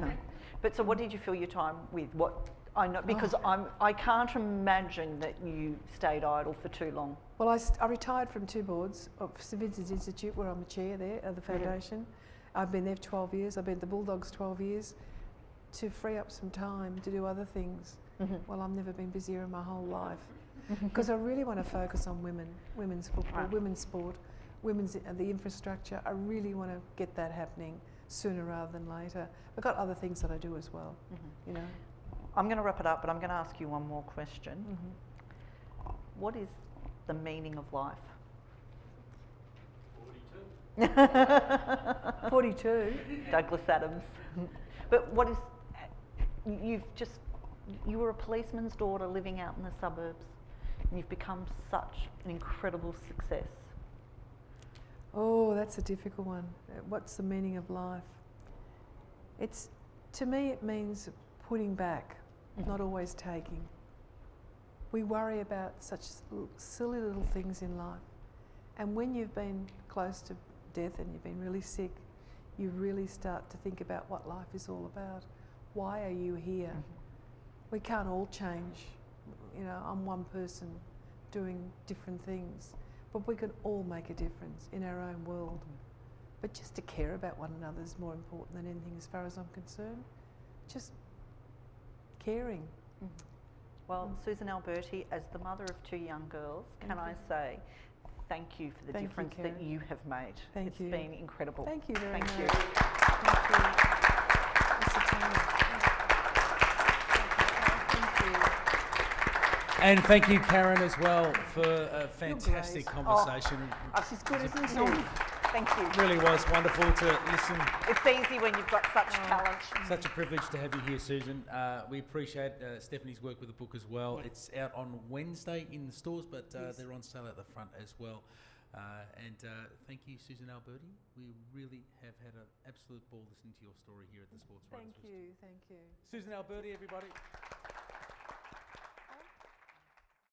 No. But so what did you fill your time with? What I know, because I can't imagine that you stayed idle for too long. Well, I retired from 2 boards of St Vincent's Institute, where I'm a chair there of the foundation. I've been there for 12 years. I've been at the Bulldogs 12 years to free up some time to do other things. Well, I've never been busier in my whole life because I really want to focus on women, women's football, women's sport, the infrastructure. I really want to get that happening sooner rather than later. I've got other things that I do as well, you know. I'm going to wrap it up, but I'm going to ask you one more question. What is the meaning of life? 42. 42. Douglas Adams. But what is, you were a policeman's daughter living out in the suburbs, and you've become such an incredible success. Oh, that's a difficult one. What's the meaning of life? To me, it means putting back, not always taking. We worry about such silly little things in life. And when you've been close to death and you've been really sick, you really start to think about what life is all about. Why are you here? We can't all change. You know, I'm one person doing different things, but we can all make a difference in our own world. But just to care about one another is more important than anything as far as I'm concerned. Just caring. Well, Susan Alberti, as the mother of 2 young girls, can I say thank you for the difference that you have made. It's been incredible. Thank you very much. Thank you. Thank you. And thank you, Karen, as well, for a fantastic conversation. Oh, she's good, isn't she? Thank you. It really was wonderful to listen. It's easy when you've got such talent. Such a privilege to have you here, Susan. We appreciate Stephanie's work with the book as well. It's out on Wednesday in the stores, but they're on sale at the front as well. And thank you, Susan Alberti. We really have had an absolute ball listening to your story here at the Sports Writers Festival. Thank you. Susan Alberti, everybody.